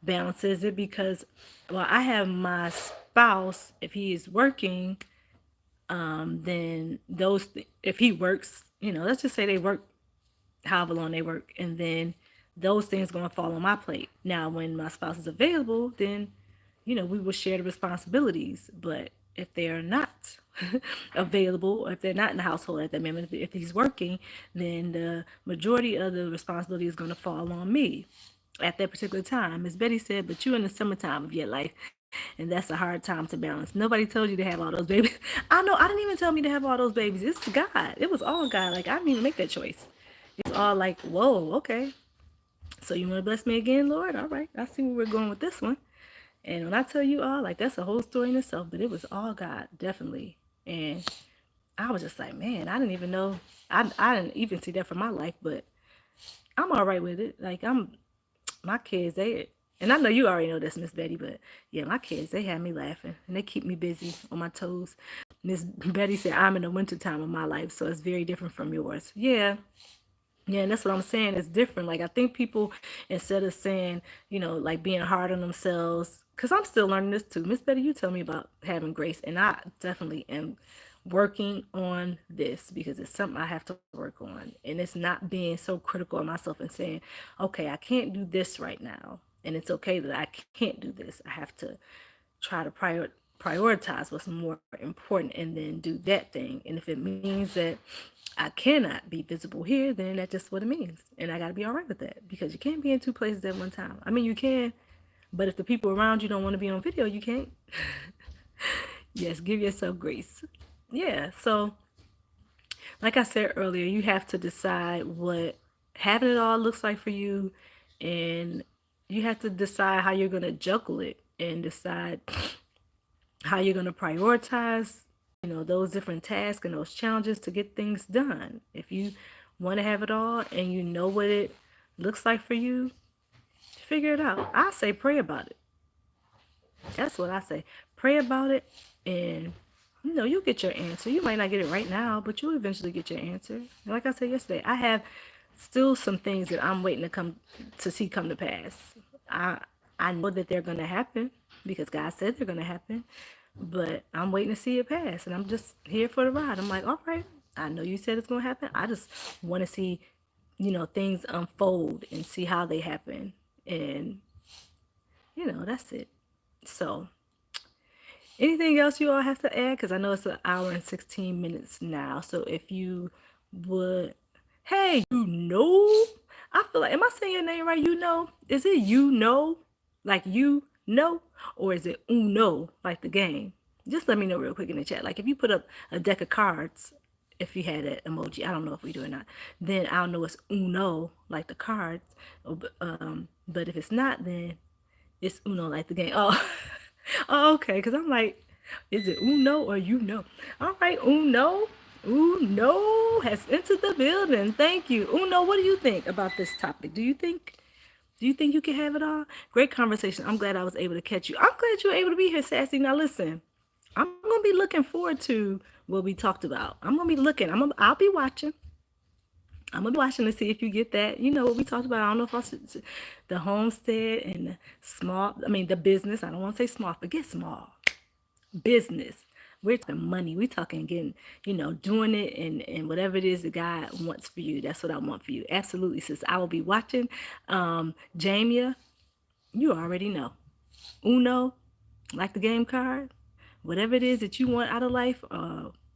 balances it, because, well, I have my spouse, if he is working, then if he works, let's just say they work however long they work, and then those things going to fall on my plate. Now, when my spouse is available, then, we will share the responsibilities. But if they're not available, or if they're not in the household at that moment, if he's working, then the majority of the responsibility is going to fall on me at that particular time. As Betty said, but you're in the summertime of your life, and that's a hard time to balance. Nobody told you to have all those babies. I know, I didn't even tell me to have all those babies. It's God. It was all God. Like, I didn't even make that choice. It's all like, whoa, okay. So you want to bless me again, Lord? All right. I see where we're going with this one. And when I tell you all, like, that's a whole story in itself, but it was all God, definitely. And I was just like, man, I didn't even know. I didn't even see that for my life, but I'm all right with it. Like, my kids, and I know you already know this, Miss Betty, but yeah, my kids, they have me laughing and they keep me busy on my toes. Miss Betty said, I'm in the winter time of my life, so it's very different from yours. Yeah, Yeah, and that's what I'm saying. It's different. Like I think people, instead of saying, like being hard on themselves, because I'm still learning this too. Miss Betty, you tell me about having grace, and I definitely am working on this because it's something I have to work on, and it's not being so critical of myself and saying, okay, I can't do this right now, and it's okay that I can't do this. I have to try to prioritize what's more important and then do that thing. And if it means that I cannot be visible here, then that's just what it means. And I got to be all right with that because you can't be in two places at one time. I mean, you can, but if the people around you don't want to be on video, you can't. Yes, give yourself grace. Yeah, so like I said earlier, you have to decide what having it all looks like for you, and you have to decide how you're going to juggle it and decide how you're going to prioritize, those different tasks and those challenges to get things done. If you want to have it all and you know what it looks like for you, figure it out. I say pray about it. That's what I say. Pray about it, and you'll get your answer. You might not get it right now, but you'll eventually get your answer. Like I said yesterday, I have still some things that I'm waiting to see come to pass. I I know that they're gonna happen because God said they're gonna happen, but I'm waiting to see it pass, and I'm just here for the ride. I'm like, all right, I know you said it's gonna happen. I just want to see, things unfold and see how they happen, and that's it. So, anything else you all have to add? Because I know it's an hour and 16 minutes now. So if you would, hey, I feel like, am I saying your name right? Is it like or is it Uno, like the game? Just let me know real quick in the chat. Like if you put up a deck of cards, if you had that emoji, I don't know if we do or not, then I'll know it's Uno, like the cards. But if it's not, then it's Uno, like the game. Oh, oh, okay. Because I'm like, is it Uno or you know? All right, Uno. Uno has entered the building. Thank you. Uno, what do you think about this topic? Do you think you can have it all? Great conversation. I'm glad I was able to catch you. I'm glad you were able to be here, Sassy. Now listen, I'm gonna be looking forward to what we talked about. I'm gonna be looking. I'll be watching. I'm gonna be watching to see if you get that. You know what we talked about. I don't know if the homestead and the small. I mean the business. I don't want to say small. Forget small business. We're talking money. We're talking getting, doing it and whatever it is that God wants for you. That's what I want for you. Absolutely, sis. I will be watching. Jamia, you already know. Uno, like the game card, whatever it is that you want out of life,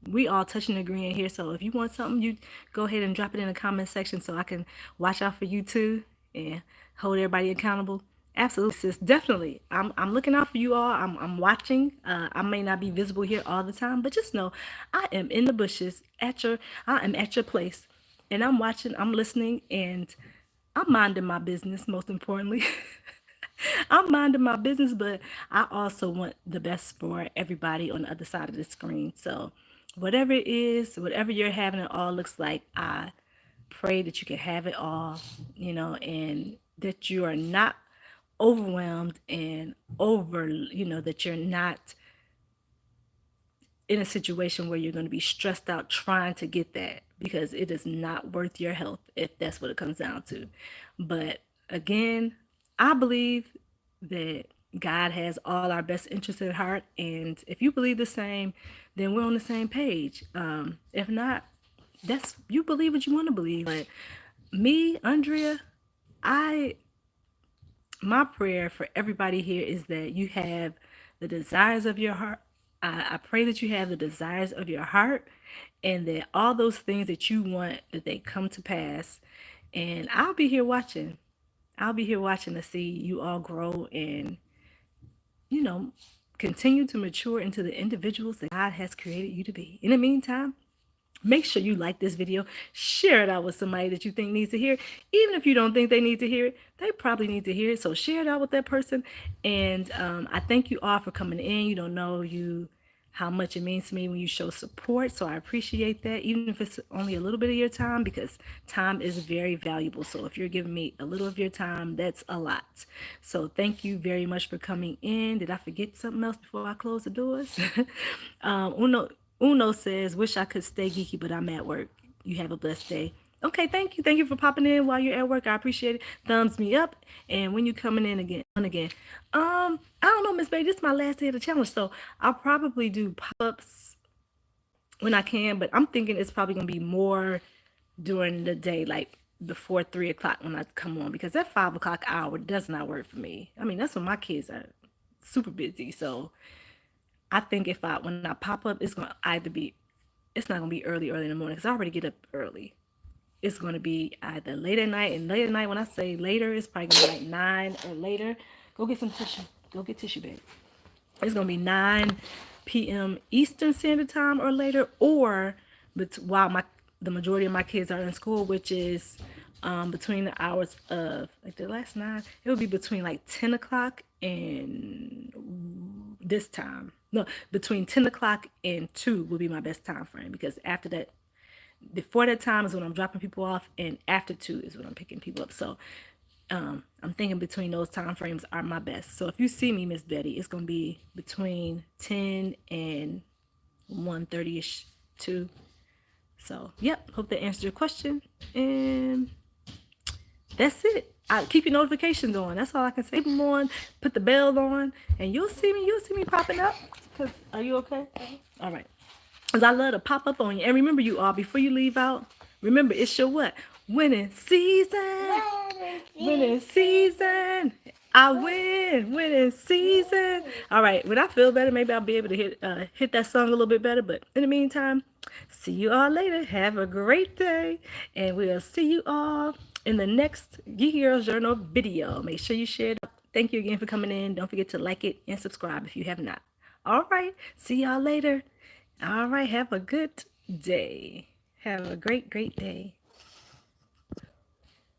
we all touching and agreeing here. So if you want something, you go ahead and drop it in the comment section so I can watch out for you too and hold everybody accountable. Absolutely, sis. Definitely. I'm looking out for you all. I'm watching. I may not be visible here all the time, but just know I am in the bushes I am at your place, and I'm watching, I'm listening, and I'm minding my business, most importantly. I'm minding my business, but I also want the best for everybody on the other side of the screen. So, whatever it is, whatever you're having it all looks like, I pray that you can have it all, and that you are not overwhelmed and that you're not in a situation where you're going to be stressed out trying to get that because it is not worth your health if that's what it comes down to. But again, I believe that God has all our best interests at heart, and if you believe the same, then we're on the same page. If not, that's you believe what you want to believe. But me, Andrea, I my prayer for everybody here is that you have the desires of your heart. I pray that you have the desires of your heart and that all those things that you want, that they come to pass. And I'll be here watching. I'll be here watching to see you all grow and, you know, continue to mature into the individuals that God has created you to be. In the meantime, make sure you like this video, share it out with somebody that you think needs to hear it. Even if you don't think they need to hear it, they probably need to hear it. So share it out with that person. And I thank you all for coming in. You don't know how much it means to me when you show support. So I appreciate that, even if it's only a little bit of your time, because time is very valuable. So if you're giving me a little of your time, that's a lot. So thank you very much for coming in. Did I forget something else before I close the doors? Uno says, wish I could stay geeky, but I'm at work. You have a blessed day. Okay, thank you. Thank you for popping in while you're at work. I appreciate it. Thumbs me up. And when you coming in again. I don't know, Miss Bay. This is my last day of the challenge, so I'll probably do pop-ups when I can. But I'm thinking it's probably gonna be more during the day, like before 3 o'clock when I come on, because that 5 o'clock hour does not work for me. I mean, that's when my kids are super busy. So I think if I when I pop up, it's gonna either be it's not gonna be early in the morning because I already get up early. It's going to be either late at night, and late at night, when I say later, it's probably going to be like 9 or later. Go get some tissue. Go get tissue, babe. It's going to be 9 p.m. Eastern Standard Time or later, or while the majority of my kids are in school, which is between the hours of, like the last 9, it would be between like 10 o'clock and this time. No, between 10 o'clock and 2 would be my best time frame, because after that, before that time is when I'm dropping people off, and after 2 is when I'm picking people up. So I'm thinking between those time frames are my best. So if you see me, Miss Betty, it's gonna be between 10 and 1:30ish, 2. So yep, hope that answers your question, and that's it. I keep your notifications on. That's all I can say. Keep them on. Put the bell on, and you'll see me. You'll see me popping up. Cause are you okay? All right. Cause I love to pop up on you. And remember, you all, before you leave out, remember it's your what? Winning season. Winning season. I win. Winning season. All right. When I feel better, maybe I'll be able to hit that song a little bit better. But in the meantime, see you all later. Have a great day, and we'll see you all in the next Geeky Girls Journal video. Make sure you share it. Thank you again for coming in. Don't forget to like it and subscribe if you have not. All right. See y'all later. All right. Have a good day. Have a great, great day.